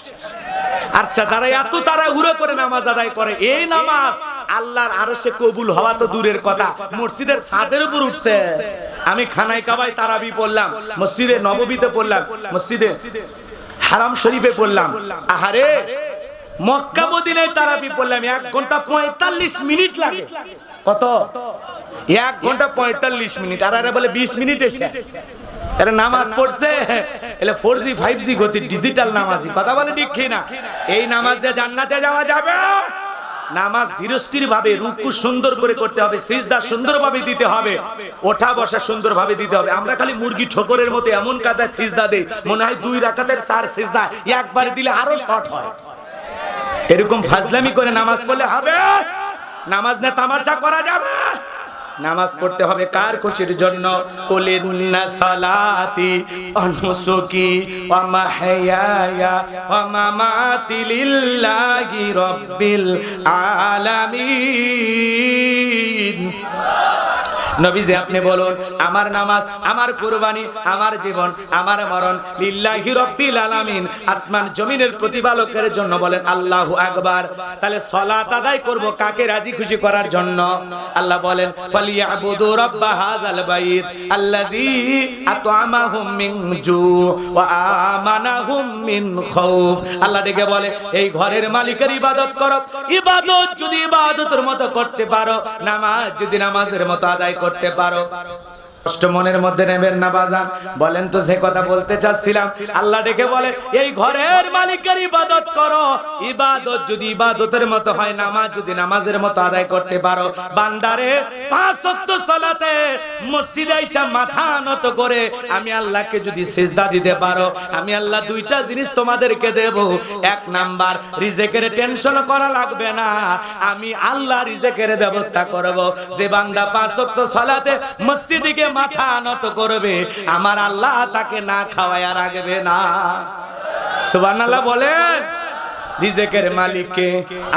আচ্ছা, তারা এত তাড়াহুড়ো করে নামাজ আদায় করে, এই নামাজ আল্লাহর আরশে কবুল হওয়া তো দূরের কথা, মসজিদের ছাদের উপর উঠছে। আমি খানায় কাবায় তারাবি পড়লাম, মসজিদে নববীতে পড়লাম, মসজিদে হারাম শরীফে পড়লাম, আহারে মক্কা মদিনায় তারাবি পড়লাম, 1 ঘন্টা 45 মিনিট লাগে। কত? 1 ঘন্টা 45 মিনিট। আর আরে বলে 20 মিনিটে শেষ। এরা নামাজ পড়ছে এলে 4G 5G গতি, ডিজিটাল নামাজি। কথা বলে ঠিক কি না? এই নামাজ দিয়ে জান্নাতে যাওয়া যাবে? নামাজ ধীরস্থির ভাবে, রুকু সুন্দর করে করতে হবে, সিজদা সুন্দরভাবে দিতে হবে, ওঠা বসা সুন্দরভাবে দিতে হবে। আমরা খালি মুরগি ঠোকরের মতো এমন কাদায় সিজদা দেই, মনে হয় 2 রাকাতের 4 সিজদা একবার দিলে আরো শর্ট হয়। এরকম ফাজলামি করে নামাজ পড়লে হবে? নামাজ না তামাশা করা যাবে। নামাজ পড়তে হবে কার খুশির জন্য? কুলিন্না সালাতি ওয়া নুসুকি ওয়া মাহইয়ায়া ওয়া মামাতি লিল্লাহি রাব্বিল আলামিন। নবীজি আপনি বলুন, আমার নামাজ, আমার কুরবানি, আমার জীবন, আমার মরণ লিল্লাহি রাব্বিল আলামিন, আসমান জমিনের প্রতিপালকের জন্য। বলেন আল্লাহু আকবার। তাহলে সালাত আদায় করব কাকে রাজি খুশি করার জন্য? আল্লাহ বলেন, ফালিয়াবুদু রাব্ব হাযাল বাইত আল্লাযী আত'আমাহুম মিন জু ওয়া আমানাহুম মিন খাউফ। আল্লাহ ডেকে বলে, এই ঘরের মালিকের ইবাদত করো। ইবাদত যদি ইবাদতের মতো করতে পারো, নামাজ যদি নামাজের মতো আদায় করতে পারো, কষ্ট মনের মধ্যে নেবেন না বাজান। বলেন তো, যে কথা বলতে চাচ্ছিলাম, আল্লাহ ডেকে বলে এই ঘরের মালিকের ইবাদত করো। ইবাদত যদি ইবাদতের মতো হয়, নামাজ যদি নামাজের মতো আদায় করতে পারো, বান্দারে 5 ওয়াক্ত সালাতে মসজিদে এসে মাথা নত করে আমি আল্লাহকে যদি সিজদা দিতে পারো, আমি আল্লাহ 2টা জিনিস তোমাদেরকে দেব। 1 নাম্বার, রিজিকের টেনশন করা লাগবে না, আমি আল্লাহ রিজিকের ব্যবস্থা করব। যে বান্দা 5 ওয়াক্ত সালাতে মসজিদে মাথা নত করবে, আমার আল্লাহ তাকে না খাওয়ায়া রাখবে না। সুবহানাল্লাহ বলেন। রিজেকের মালিককে।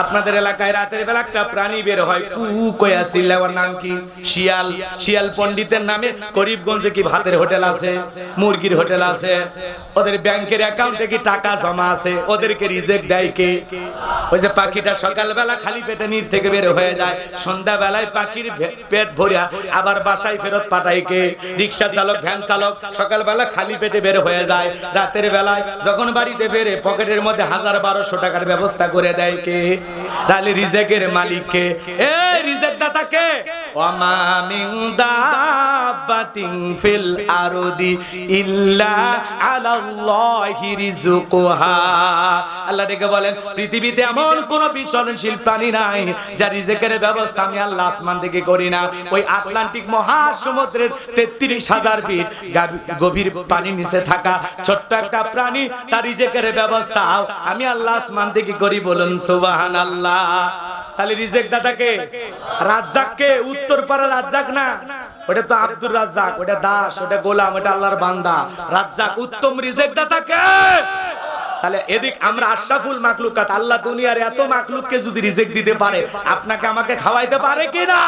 আপনাদের এলাকায় রাতের বেলা একটা প্রাণী বের হয় কু কয়া চিল্লায়, ওর নাম কি? শিয়াল। শিয়াল পণ্ডিতের নামে করিমগঞ্জে কি ভাতের হোটেল আছে, মুরগির হোটেল আছে, ওদের ব্যাংকের অ্যাকাউন্টে কি টাকা জমা আছে, ওদেরকে রিজেক দেয় কে? ওই যে পাখিটা সকালবেলা খালি পেটে নির থেকে বের হয়ে যায়, সন্ধ্যা বেলায় পাখির পেট ভরিয়া আবার বাসায় ফেরত পাঠায় কে? রিকশা চালক, ভ্যান চালক সকালবেলা খালি পেটে বের হয়ে যায়, রাতের বেলায় যখন বাড়িতে ফেরে পকেটের মধ্যে 1000-1200 টাকার ব্যবস্থা করে দেয় কে? তাহলে রিজেকের মালিক কে? এই রিজেক দাতা কে? ওয়ামা মিন দাব্বাতিন ফিল আরদি ইল্লা আলাল্লাহি রিজকুহা। আল্লাহ ডেকে বলেন, পৃথিবীতে এমন কোন বিচরণশীল প্রাণী নাই যার রিজেকের ব্যবস্থা আমি আল্লাহ আসমান থেকে করি না। ওই আটলান্টিক মহাসমুদ্রের 33,000 ফিট গভীর পানির নিচে থাকা ছোট্ট একটা প্রাণী, তার রিজেকের ব্যবস্থা আমি আল্লাহ আসমান থেকে করি। বলুন সুবহানাল্লাহ। তাহলে রিজেক দাতাকে? রাজ্জাককে? উত্তরপাড়া রাজ্জাক না, ওটা তো আব্দুর রাজ্জাক, ওটা দাস, ওটা গোলাম, ওটা আল্লাহর বান্দা। রাজ্জাক উত্তম রিজেক দাতাকে। তাহলে এদিক আমরা আশরাফুল মাখলুকাত, আল্লাহ দুনিয়ার এত মাখলুককে যদি রিজেক দিতে পারে, আপনাকে আমাকে খাওয়াইতে পারে কিনা?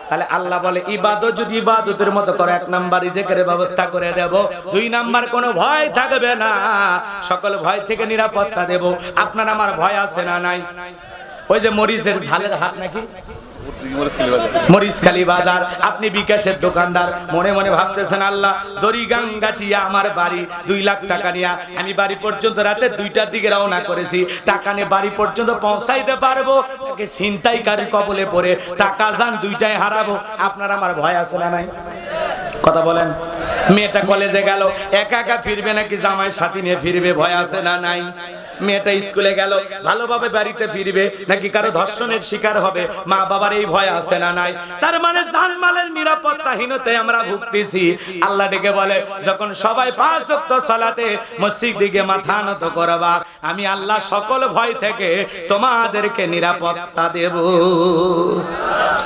তাহলে আল্লাহ বলে, ইবাদত যদি ইবাদতের মতো করে, 1 নাম্বার রিজেকের ব্যবস্থা করে দেব, 2 নাম্বার কোনো ভয় থাকবে না, সকল ভয় থেকে নিরাপত্তা দেব। আপনার আমার ভয় আছে না নাই? ওই যে মরিচের ঝালের হাট নাকি মরিচখালী বাজার, আপনি বিকাশের দোকানদার, মনে মনে ভাবতেছেন আল্লাহ দড়িগাঙ্গাটিয়া আমার বাড়ি, 2 লাখ টাকা নিয়ে আমি বাড়ি পর্যন্ত রাতে 2টার দিকে রওনা করেছি, টাকা নিয়ে বাড়ি পর্যন্ত পৌঁছাইতে পারবো নাকি ছিনতাইকারী কবলে পড়ে টাকা যান 2টাই হারাবো? আপনার আমার ভয় আছে না নাই? কথা বলেন। মেয়েটা কলেজে গেল, একা একা ফিরবে নাকি জামাইয়ের সাথী নিয়ে ফিরবে? ভয় আছে না নাই? মেয়েটা স্কুলে গেল, ভালোভাবে বাড়িতে ফিরবে নাকি কারো ধর্ষণের শিকার হবে? মা বাবার এই ভয় আছে না নাই? তার মানে জানমালের নিরাপত্তাহীনতায় আমরা ভুগতেছি। আল্লাহ ডেকে বলে, যখন সবাই 5 ওয়াক্ত সালাতে মসজিদ দিকে মাথা নত করবা, আমি আল্লাহ সকল ভয় থেকে তোমাদেরকে নিরাপত্তা দেব।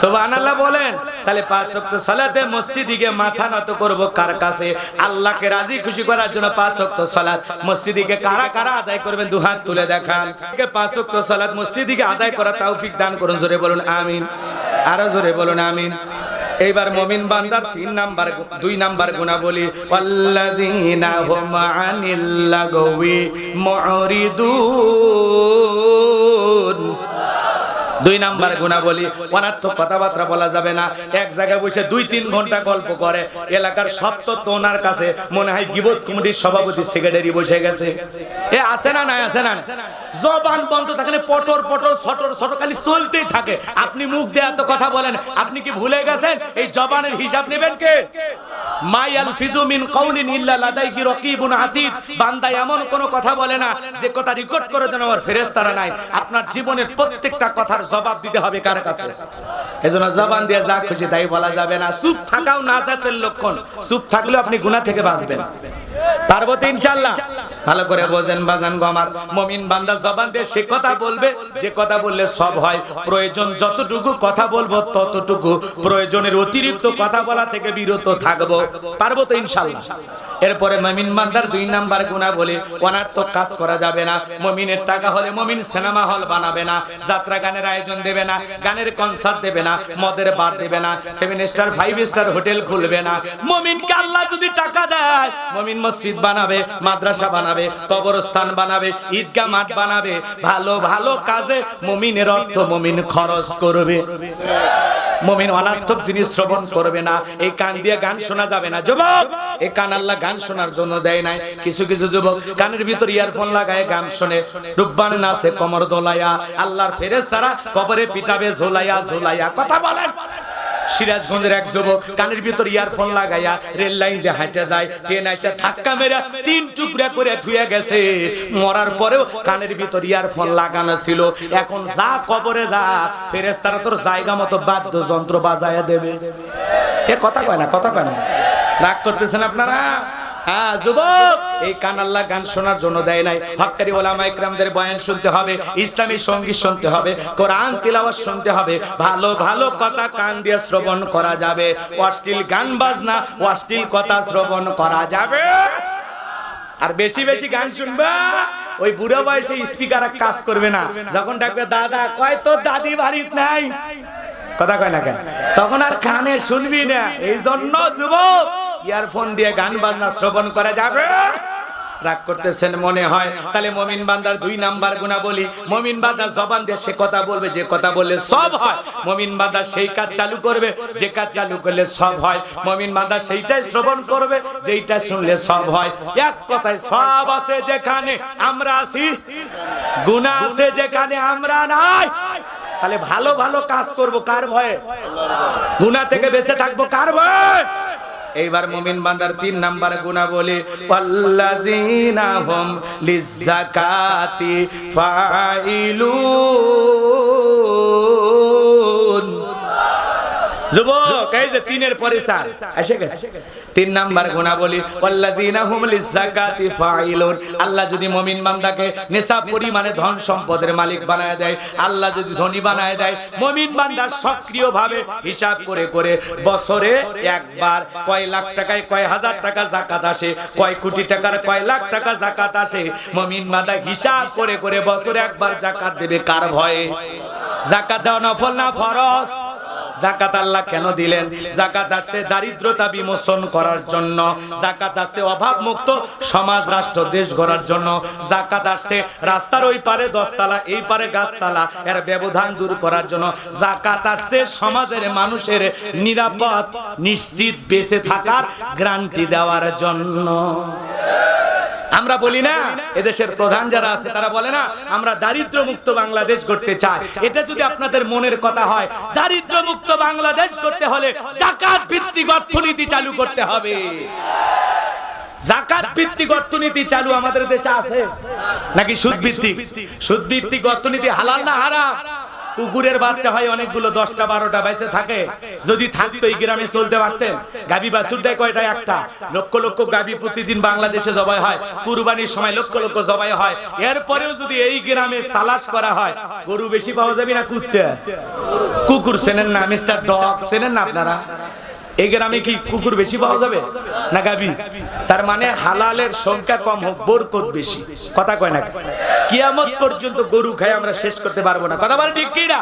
সুবহানাল্লাহ বলেন। তাহলে 5 ওয়াক্ত সালাতে মসজিদ দিকে মাথা নত করব কার কাছে? আল্লাহকে রাজি খুশি করার জন্য 5 ওয়াক্ত সালাত মসজিদ দিকে কারা কারা আদায় করবেন? হাত তুলে দেখান। 5 ওয়াক্ত সালাত মসজিদে আদায় করার তৌফিক দান করুন। জোরে বলুন আমিন। আরো জোরে বলুন আমিন। এইবার মুমিন বান্দার 2 নাম্বার গুনাহবলী, ওয়াল্লাযীনা হুম আনিল লাগওয়ি মুরিদুন। 2 নাম্বার গুনাহবলী, অনার্থক কথাবার্তা বলা যাবে না। এক জায়গায় বসে 2-3 ঘন্টা গল্প করে, এলাকার সব তথ্য ওনার কাছে, মনে হয় গীবত কমিটির সভাপতি সেক্রেটারি বসে গেছে। এ আছে না নাই? আছে না? জবান বন্ধ থাকলে পটর পটর ছটর ছটর খালি চলতেই থাকে। আপনি মুখ দিয়ে এত কথা বলেন, আপনি কি ভুলে গেছেন এই জবানের হিসাব নেবেন কে? মায়াল ফিজু মিন কাউলিন ইল্লা লাদাইহি রাকিবুন আতীদ। বান্দা এমন কোন কথা বলে না যে কথা রেকর্ড করে যেন আমার ফেরেশতারা নাই। আপনার জীবনের প্রত্যেকটা কথার জবাব দিতে হবে কার কাছে? এজন্য জবান দিয়ে যা খুশি তাই বলা যাবে না। চুপ থাকাও নাজাতের লক্ষণ। চুপ থাকলে আপনি গুনাহ থেকে বাঁচবেন। পারবো তো ইনশাআল্লাহ? ভালো করে বোঝেন বাজান গো আমার। মুমিন বান্দা জবান দিয়ে সে কথা বলবে যে কথা বললে সব হয়। প্রয়োজন যতটুকু কথা বলবো ততটুকু, প্রয়োজনের অতিরিক্ত কথা বলা থেকে বিরত থাকবো। পারবো তো ইনশাআল্লাহ? এরপরে মুমিন বান্দার 2 নাম্বার গুনাহ বলে, অনার্থক কাজ করা যাবে না। মুমিনের টাকা হলে মুমিন সিনেমা হল বানাবে না, যাত্রা গানের আয়োজন দেবে না, গানের কনসার্ট দেবে না, মদের বার দেবে না, 7 স্টার 5 স্টার হোটেল খুলবে না। মুমিনকে আল্লাহ যদি টাকা দেয়, মুমিন মসজিদ বানাবে, মাদ্রাসা বানাবে, কবরস্থান বানাবে, ঈদগাহ মাঠ বানাবে, ভালো ভালো কাজে মুমিনের অর্থ মুমিন খরচ করবে। মুমিন অনার্থক জিনিস শ্রবণ করবে না। এই কান দিয়ে গান শোনা যাবে না। যুবক, এই কান আল্লাহ গান শোনার জন্য দেয় নাই। কিছু কিছু যুবক কানের ভিতর ইয়ারফোন লাগায় গান শুনে, রূপবান নাচে কমর দোলায়া, আল্লাহর ফেরেশতারা কবরে পিটাবে ঝোলাইয়া ঝোলাইয়া। কথা বলেন। সিরাজগঞ্জের এক যুবক কানের ভিতর ইয়ারফোন লাগাইয়া রেল লাইন দিয়ে হাঁটে যায়, ট্রেন এসে ধাক্কা মেরে 3 টুকরা করে ধুয়ে গেছে। মরার পরেও কানের ভিতর ইয়ারফোন লাগানো ছিল। এখন যা কবরে যা, ফেরেশতারা তোর জায়গা মতো বাদ্যযন্ত্র বাজায়া দেবে। এ কথা কয় না, কথা কয় না। রাগ করতেছেন আপনারা? হ্যাঁ যুবক, এই কান আল্লাহ গান শোনার জন্য দেয় নাই। হক্কারি ওলামা ইকরামদের বয়ান শুনতে হবে, ইসলামী সঙ্গীত শুনতে হবে, কোরআন তিলাওয়াত শুনতে হবে। ভালো ভালো কথা কান দিয়ে শ্রবণ করা যাবে, অশ্লীল গান বাজনা, অশ্লীল কথা শ্রবণ করা যাবে আর বেশি বেশি গান শুনবা, ওই বুড়ো বয়সে স্পিকার কাজ করবে না। যখন ডাকবে দাদা, কয় তোর দাদি বাড়িতে নাই, কথা কয় না কেন, তখন আর কানে শুনবি না। এই জন্য যুবক ইয়ারফোন দিয়ে গান বাজনা শ্রবণ করা যাবে। রাগ করতেছেন মনে হয়, তাহলে মুমিন বান্দার 2 নাম্বার গুণাবলী, মুমিন বান্দা জবান দিয়ে সে কথা বলবে যে কথা বললে সব হয়। মুমিন বান্দা সেই কাজ চালু করবে যে কাজ চালু করলে সব হয়। মুমিন বান্দা সেইটাই শ্রবণ করবে যেইটা শুনলে সব হয়। এক কথায় সব আছে যেখানে আমরা আছি, গুনাহ আছে যেখানে আমরা নাই। তাহলে ভালো ভালো কাজ করব কার ভয়ে? গুনাহ থেকে বেঁচে থাকবো কার ভয়ে? এইবার মুমিন বান্দার 3 নাম্বার গুণাবলী, ওয়াল্লাযীনা হুম লিযাকাতি ফাইলুন। যুবক এই যে 3 এর পরে 4 এসে গেছে। 3 নাম্বার গুণাবলী, ওয়াল্লাযীনা হুম লিযাকাতি ফাইলুন। আল্লাহ যদি মুমিন বান্দাকে নিসাব পরিমাণে ধন সম্পদের মালিক বানায় দেয়, আল্লাহ যদি ধনী বানায় দেয়, মুমিন বান্দা সক্রিয়ভাবে হিসাব করে করে বছরে একবার কয় লাখ টাকায় কয় হাজার টাকা যাকাত আসে, কয় কোটি টাকার কয় লাখ টাকা যাকাত আসে, মুমিন বান্দা হিসাব করে করে বছরে একবার যাকাত দেবে কার ভয়ে? যাকাত দেওয়া নফল না ফরজ? যাকাত আল্লাহ কেন দিলেন? যাকাত আসছে দারিদ্রতা বিমোচন করার জন্য, যাকাত আসছে অভাব মুক্ত সমাজ রাষ্ট্র দেশ গড়ার জন্য, যাকাত আসছে রাস্তার ওই পারে 10 তালা এই পারে গাছতলা এর ব্যবধান দূর করার জন্য, যাকাত আসছে সমাজের মানুষের নিরাপদ নিশ্চিত বেঁচে থাকার গ্যারান্টি দেওয়ার জন্য। আমরা বলি না, এদেশের প্রধান যারা আছে তারা বলে না আমরা দারিদ্র মুক্ত বাংলাদেশ করতে চাই। এটা যদি আপনাদের মনের কথা হয়, দারিদ্র মুক্ত বাংলাদেশ করতে হলে যাকাত ভিত্তিক অর্থনীতি চালু করতে হবে। যাকাত ভিত্তিক অর্থনীতি চালু আমাদের দেশে আছে নাকি সুদ ভিত্তিক? সুদ ভিত্তিক অর্থনীতি হালাল না হারাম? কুকুরের বাচ্চা হয় অনেকগুলো 10টা 12টা বাইসে থাকে, যদি থাকতো এই গ্রামে চলতে পারতেন। গাবি বাছুর দেয় কয়টা? একটা। লক্ষ লক্ষ গাবি প্রতিদিন বাংলাদেশে জবাই হয়, কুরবানির সময় লক্ষ লক্ষ জবাই হয়। এরপরেও যদি এই গ্রামে তালাশ করা হয়, গরু বেশি পাওয়া যাবে না কুত্তে? কুকুর চেনেন না? মিস্টার ডগ চেনেন না আপনারা? এই গ্রামে কি কুকুর বেশি পাওয়া যাবে না গাবি? তার মানে হালালের সংখ্যা কম হোক, বরকত বেশি। কথা কয় না? কিয়ামত পর্যন্ত গরু খাই আমরা শেষ করতে পারবো না। কথা বলে ঠিক কি না?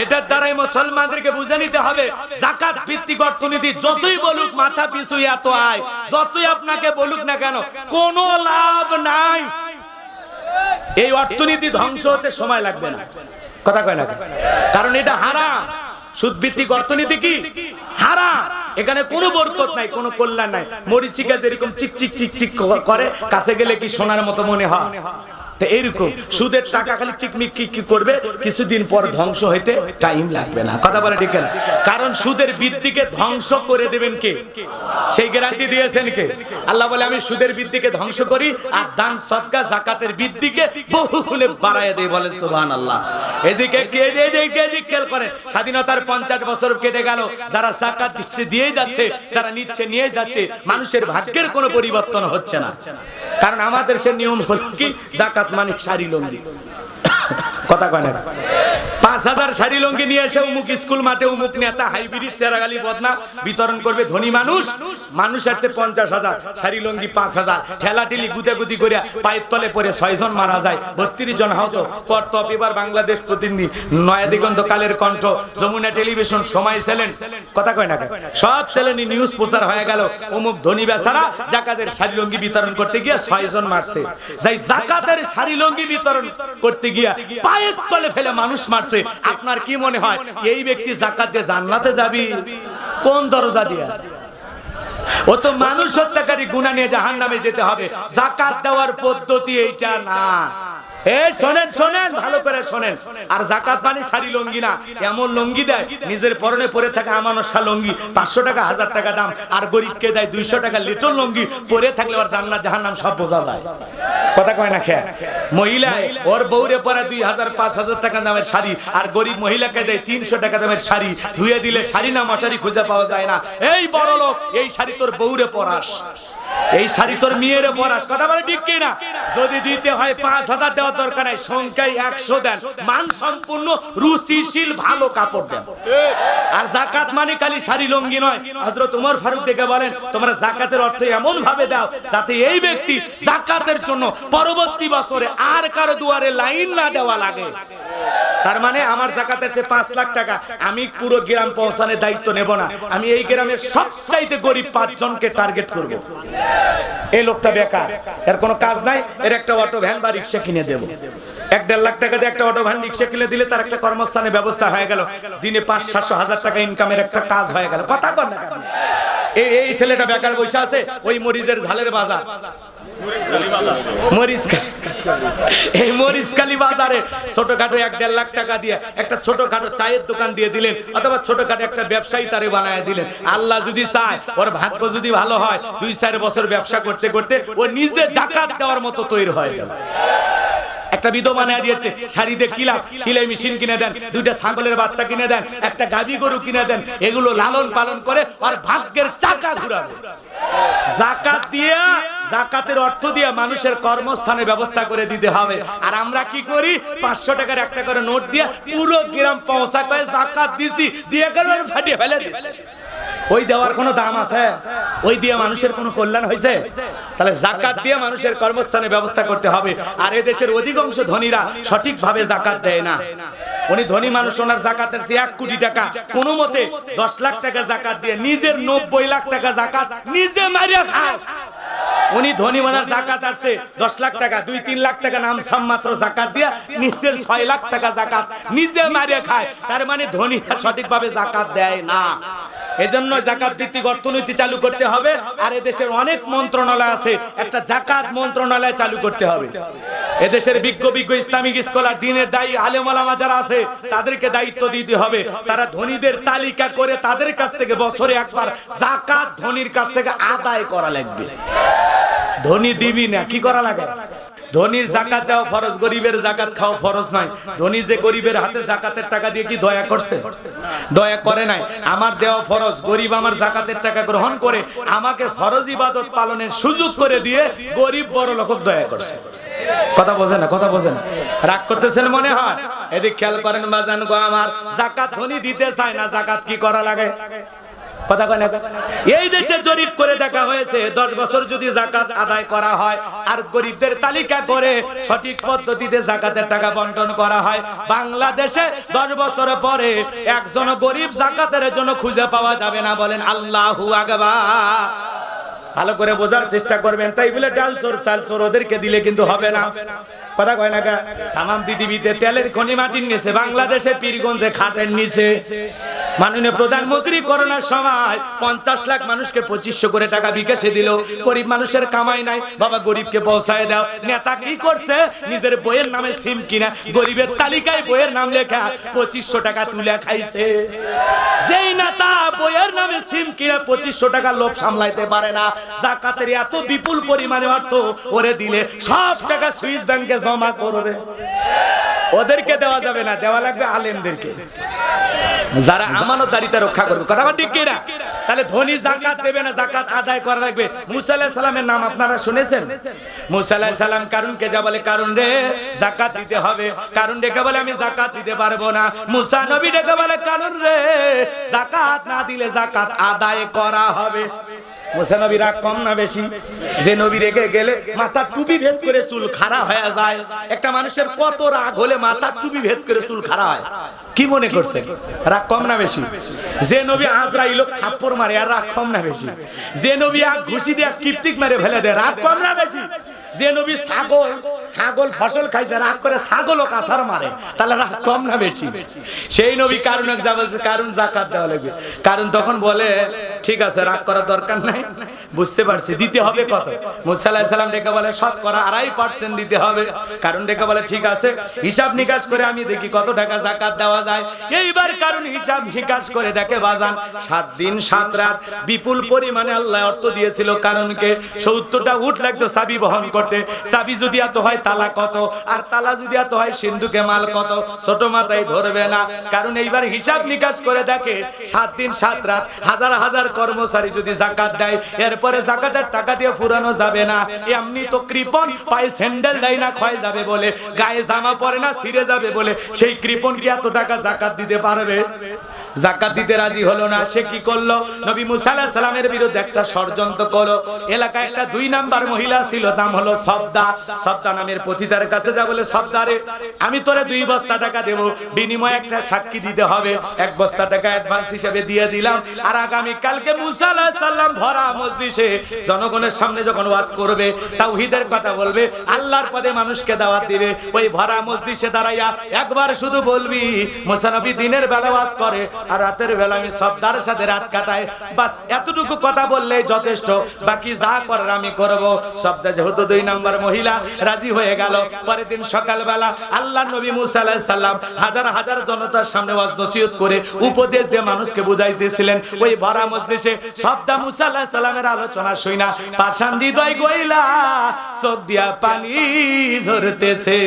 এটার দ্বারাই মুসলমানদেরকে বুঝে নিতে হবে যাকাত ভিত্তিক অর্থনীতি যতই বলুক মাথা পিছু এত আয়, যতই আপনাকে বলুক না কেন, কোনো লাভ নাই। এই অর্থনীতি ধ্বংস হতে সময় লাগবে না। কথা কয় না? কারণ এটা হারাম। সুদ ভিত্তিক অর্থনীতি কি হারাম। এখানে কোনো বরকত নাই, কোনো কল্যাণ নাই। মরিচিকা যেরকম চিক চিক চিক চিক করে, কাছে গেলে কি সোনার মতো মনে হয়? তো এইরকম সুদের টাকা খালি চিকমিক কি করবে, কিছুদিন পর ধ্বংস হইতে টাইম লাগবে না। কথা বলে ঠিক না? কারণ সুদের বৃদ্ধিকে ধ্বংস করে দেবেন কে? সেই গ্যারান্টি দিয়েছেন কে? আল্লাহ বলে আমি সুদের বৃদ্ধিকে ধ্বংস করি আর দান সদকা যাকাতের বৃদ্ধিকে বহুগুণে বাড়ায় দেই। বলেন সুবহানাল্লাহ। এদিকে কে খেয়াল করেন, স্বাধীনতার 50 বছর কেটে গেল, যারা যাকাত দিচ্ছে দিয়ে যাচ্ছে, যারা নিচ্ছে নিয়ে যাচ্ছে, মানুষের ভাগ্যের কোনো পরিবর্তন হচ্ছে না। কারণ আমাদের সে নিয়ম হলো কি, যাকাত মানে শাড়ি লুঙ্গি। কথা কয় না? 5000 শাড়ি লুঙ্গি নিয়ে এসে অমুক স্কুল মাঠে অমুক নেতা হাইব্রিড চেরাগালি বদনা বিতরণ করবে। ধনী মানুষ আসছে 50,000, শাড়ি লুঙ্গি 5000, ঠেলাঠেলি গুদাগুদি করে পায়ের তলে পড়ে 6 জন মারা যায়, 32 জন আহত। কর্তব্য এবার বাংলাদেশ প্রতিনিধি, নয়া দিগন্ত, কালের কণ্ঠ, যমুনা টেলিভিশন, সময় চ্যানেল, কথা কয় না? সব চ্যানেলে নিউজ প্রচার হয়ে গেল অমুক ধনী বেচারা জাকাতের শাড়ি লুঙ্গি বিতরণ করতে গিয়ে 6 জন মারছে। যাই জাকাতের শাড়ি লুঙ্গি বিতরণ করতে গিয়া পায়ের তলে ফেলে মানুষ মারছে। আপনার কি মনে হয় এই ব্যক্তি যাকাত দিয়ে জান্নাতে যাবে? কোন দরজা দিয়ে? ও তো মানুষ হত্যাকারী, গুনাহ নিয়ে জাহান্নামে যেতে হবে। যাকাত দেওয়ার পদ্ধতি এইটা না। শোনেন শোনেন, ভালো করে শোনেন। আর যাকাত মানে শাড়ি লুঙ্গি না, এমন লুঙ্গি দেয় নিজের পরনে পরে থাকে আমানসা লুঙ্গি, 500 টাকা 1000 টাকা দাম, আর গরিবকে দেয় 200 টাকা লিটল লুঙ্গি, পরে থাকলে ওর জান্নাত জাহান্নাম সব বোঝা যায়। কথা কয় না? খেয়া মহিলা ওর বউরে পরে 2000 5000 টাকা দামের শাড়ি, আর গরিব মহিলাকে দেয় 300 টাকা দামের শাড়ি, ধুয়ে দিলে শাড়ি না মশারি খুঁজে পাওয়া যায় না। এই বড় লোক, এই শাড়ি তোর বউরে পরাস। এই শাড়ি তোর মেয়ের পরাস, কথা বলে ঠিক কি না? যদি দিতে হয় 5000 দেওয়ার দরকার নাই, সংখ্যায় 100 দেন, মান সম্পূর্ণ রুচিশীল ভালো কাপড় দেন। আর যাকাত মানে খালি শাড়ি লুঙ্গি নয়। হযরত ওমর ফারুক ডেকে বলেন, তোমরা যাকাতের অর্থ এমন ভাবে দাও যাতে এই ব্যক্তি যাকাতের জন্য পরবর্তী বছরে আর কারো দুয়ারে লাইন না দেওয়া লাগে। তার মানে আমার যাকাতের চেয়ে 5 লাখ টাকা আমি পুরো গ্রাম পৌঁছানোর দায়িত্ব নেব না, আমি এই গ্রামের সবচাইতে গরিব 5 জনকে টার্গেট করব। এই লোকটা বেকার, এর কোনো কাজ নাই, এর একটা অটো ভ্যান বা রিকশা কিনে দেব। 1-1.5 লাখ টাকা দিয়ে একটা অটো ভ্যান রিকশা কিনে দিলে তার একটা কর্মস্থানের ব্যবস্থা হয়ে গেল, দিনে 500-700 হাজার টাকা ইনকামের একটা কাজ হয়ে গেল। কথা কর না? এই ছেলেটা বেকার বসে আছে ওই মরিচের ঝালের বাজার, এই মরিচকালী বাজারে ছোটখাটো 1-1.5 লাখ টাকা দিয়ে একটা ছোটখাটো চায়ের দোকান দিয়ে দিলেন, অথবা ছোটখাটো একটা ব্যবসায়ী তারে বানায় দিলেন। আল্লাহ যদি চায়, ওর ভাগ্য যদি ভালো হয়, 2-4 বছর ব্যবসা করতে করতে ও নিজে যাকাত দেওয়ার মতো তৈরি হয়ে যাবে। একটা বিধবা বানায় দিয়েছে, শাড়িতে কিলাপ, সেলাই মেশিন কিনে দেন, 2টা ছাগলের বাচ্চা কিনে দেন, একটা গাভী গরু কিনে দেন, এগুলো লালন পালন করে আর ভাগ্যের চাকা ঘুরাবে। যাকাত দিয়ে, যাকাতের অর্থ দিয়ে মানুষের কর্মস্থানের ব্যবস্থা করে দিতে হবে। আর আমরা কি করি? 500 টাকার একটা করে নোট দিয়ে পুরো গ্রাম পৌঁছা করে যাকাত দিছি, দিয়ে গেল ফাটিয়ে ফেলে দিছি। ওই দেওয়ার কোনো দাম আছে? ওই দিয়ে মানুষের কোনো কল্যাণ হয়েছে? তাহলে যাকাত দিয়ে মানুষের কর্মস্থানের ব্যবস্থা করতে হবে। আর এই দেশের অধিকাংশ ধনীরা সঠিকভাবে যাকাত দেয় না। উনি ধনী মানুষ, ওনার যাকাতের চেয়ে 1 কোটি টাকা, কোনো মতে 10 লাখ টাকা যাকাত দিয়ে নিজের 90 লাখ টাকা যাকাত নিজে মারিয়া খায়। উনি ধনী মানার যাকাত আছে 10 লাখ টাকা, 2-3 লাখ টাকা নাম মাত্র যাকাত দিয়ে নিজের 6 লাখ টাকা যাকাত নিজে মারিয়া খায়। তার মানে ধনীরা সঠিকভাবে যাকাত দেয় না। এজন্য যাকাত ভিত্তিক অর্থনীতি চালু করতে হবে। আর এদেশের অনেক মন্ত্রণালয় আছে, একটা যাকাত মন্ত্রণালয় চালু করতে হবে। এদেশের বিজ্ঞ ইসলামিক স্কলার, দ্বীনের দায়ী আলেম ওলামা যারা আছে, তাদেরকে দায়িত্ব দিতে হবে। তারা ধনীদের তালিকা করে তাদের কাছ থেকে বছরে একবার যাকাত ধনীর কাছ থেকে আদায় করা লাগবে। ধনী দিবি না, কি করা লাগে? ধনীর যাকাত দেওয়া ফরজ, গরিবের যাকাত খাওয়া ফরজ নয়। ধনী যে গরিবের হাতে যাকাতের টাকা দিয়ে কি দয়া করছে? দয়া করে নাই। আমার দেওয়া ফরজ, গরিব আমার যাকাতের টাকা গ্রহণ করে আমাকে ফরজ ইবাদত পালনের সুযোগ করে দিয়ে গরিব বড় লোক দয়া করছে। কথা বোঝেন না? কথা বোঝেন না? রাগ করতেছেন মনে হয়? এদিক খেয়াল করেন বাজান গো আমার, যাকাত ধনী দিতে চায় না, যাকাত কি করা লাগে? কথা কয় না? এই দেশে জরিপ করে দেখা হয়েছে 10 বছর যদি যাকাত আদায় করা হয় আর গরিবদের তালিকা করে সঠিক পদ্ধতিতে যাকাতের টাকা বন্টন করা হয়, বাংলাদেশে 10 বছর পরে একজন গরিব যাকাতের জন্য খুঁজে পাওয়া যাবে না। বলেন আল্লাহু আকবার। ভালো করে বোঝার চেষ্টা করবেন। তাই বলে ডাল চোর চাল চোর ওদেরকে দিলে কিন্তু হবে না। কথা কয় না? তাম পৃথিবীতে তেলের খনি মাটির নিচে, বাংলাদেশে পীরগঞ্জে খাটের নিচে। মাননীয় প্রধানমন্ত্রী করোনার সময় 50 লাখ মানুষকে 2500 করে টাকা বিকাশে দিল। গরিব মানুষের কামাই নাই, বাবা গরিবকে পৌঁছায় দাও। নেতা কি করছে? নিজের বইয়ের নামে সিম কিনা গরিবের তালিকায় বইয়ের নাম লেখা 2500 টাকা তুলে খাইছে। যেই নেতা বইয়ের নামে সিম কিনা 2500 টাকা লোক সামলাইতে পারে না, যাকাতের এত বিপুল পরিমাণে অর্থ ওরে দিলে সব টাকা সুইস ব্যাংকে জমা করবে। ওদেরকে দেওয়া যাবে না, দেওয়া লাগবে আলেমদেরকে, যারা আমানতদারিতা রক্ষা করবে। কথা ঠিক কি না? তাহলে ধনী যাকাত দেবে না, যাকাত আদায় করা লাগবে। মুসা আলাইহিস সালামের নাম আপনারা শুনেছেন? মুসা আলাইহিস সালাম কারুনকে যা বলে, কারুন রে যাকাত দিতে হবে। কারুন ডেকে বলে আমি যাকাত দিতে পারবো না। মুসা নবী ডেকে বলে, কারুন রে যাকাত না দিলে যাকাত আদায় করা হবে। মুসা নবী রাগ কম না বেশি? যে নবী রেগে গেলে মাথার টুপি ভেদ করে চুল খাড়া হয়ে যায়। একটা মানুষের কত রাগ হলে মাথার টুপি ভেদ করে চুল খাড়া হয়? কি মনে করছেন? রাগ কম না বেশি? যে নবী আজরাইল থাপ্পড় মারে, আর রাগ কম না বেশি? যে নবী এক ঘুষি দিয়ে কিপটিক মেরে ফেলে দেয়, রাগ কম না বেশি? যে নবী ছাগল ফসল খাইছে, রাগ করে ছাগলও কাছার মারে, তাহলে রাগ কম না বেশি? সেই নবী কারুন যা বলছে, কারুন যাকাত দেওয়া লাগবে। কারণ তখন বলে ঠিক আছে, রাগ করার দরকার নাই, বুঝতে পারছি, দিতে হবে কত? মুসা আলাইহিস সালাম ডেকে বলে 2.5% দিতে হবে। কারণ ডেকে বলে ঠিক আছে, হিসাব নিকাশ করে আমি দেখি কত টাকা যাকাত দেওয়া যায়। এইবার কারণ হিসাব নিকাশ করে দেখে বাজান 7 দিন 7 রাত বিপুল পরিমাণে আল্লাহ অর্থ দিয়েছিল কারণকে। 70টা উট লাগতো চাবি বহন করতে। চাবি যদি এত হয় তালা কত, আর তালা যদি এত হয় সিন্ধুকে মাল কত, ছোট মাথায় ধরবে না। কারণ এইবার হিসাব নিকাশ করে দেখে 7 দিন 7 রাত হাজার হাজার কর্মচারী যদি যাকাত দেয়, এরপরে যাকাতের টাকা দিয়ে ফুরানো যাবে না। এমনি তো কৃপণ পায়ে স্যান্ডেল দেয় না ক্ষয় যাবে বলে, গায়ে জামা পরে না ছিঁড়ে যাবে বলে, সেই কৃপণ কি এত টাকা যাকাত দিতে পারবে? যাকাত দিতে রাজি হলো না। সে কি করলো? নবী মুসা আলাইহিস সালামের বিরুদ্ধে একটা ষড়যন্ত্র করলো। এলাকায় একটা 2 নাম্বার মহিলা ছিল, নাম হলো সবদা। সবদা নামের পতিতার কাছে যা বলে, সবদারে আমি তোরে 2 বস্তা টাকা দেব, বিনিময়ে একটা সাক্ষী দিতে হবে। 1 বস্তা টাকা অ্যাডভান্স হিসেবে দিয়ে দিলাম, আর আগামী কালকে মুসা আলাইহিস সালাম ভরা মজলিসে জনগণের সামনে যখন ওয়াজ করবে, তাওহীদের কথা বলবে, আল্লাহর পথে মানুষকে দাওয়াত দিবে, ওই ভরা মজলিসে দাঁড়াইয়া একবার শুধু বলবি, মুসা নবী দিনের বেলা ওয়াজ করে আর রাতের বেলা আমি সবদার সাথে রাত কাটাই, বাস এতটুকু কথা বললেই যথেষ্ট, বাকি যা করার আমি করব। সবদা যেহেতু 2 নাম্বার মহিলা, রাজি হয়ে গেল। পরের দিন সকালবেলা আল্লাহর নবী মুসা আলাইহিস সালাম হাজার হাজার জনতার সামনে ওয়াজ নসিহত করে উপদেশ দিয়ে মানুষকে বুঝাইতেছিলেন। ওই ভরা মজলিসে সবদা মুসা আলাইহিস সালামের আলোচনা শুইনা পাষাণ হৃদয় গইলা চোখ দিয়া পানি ঝরতেছে।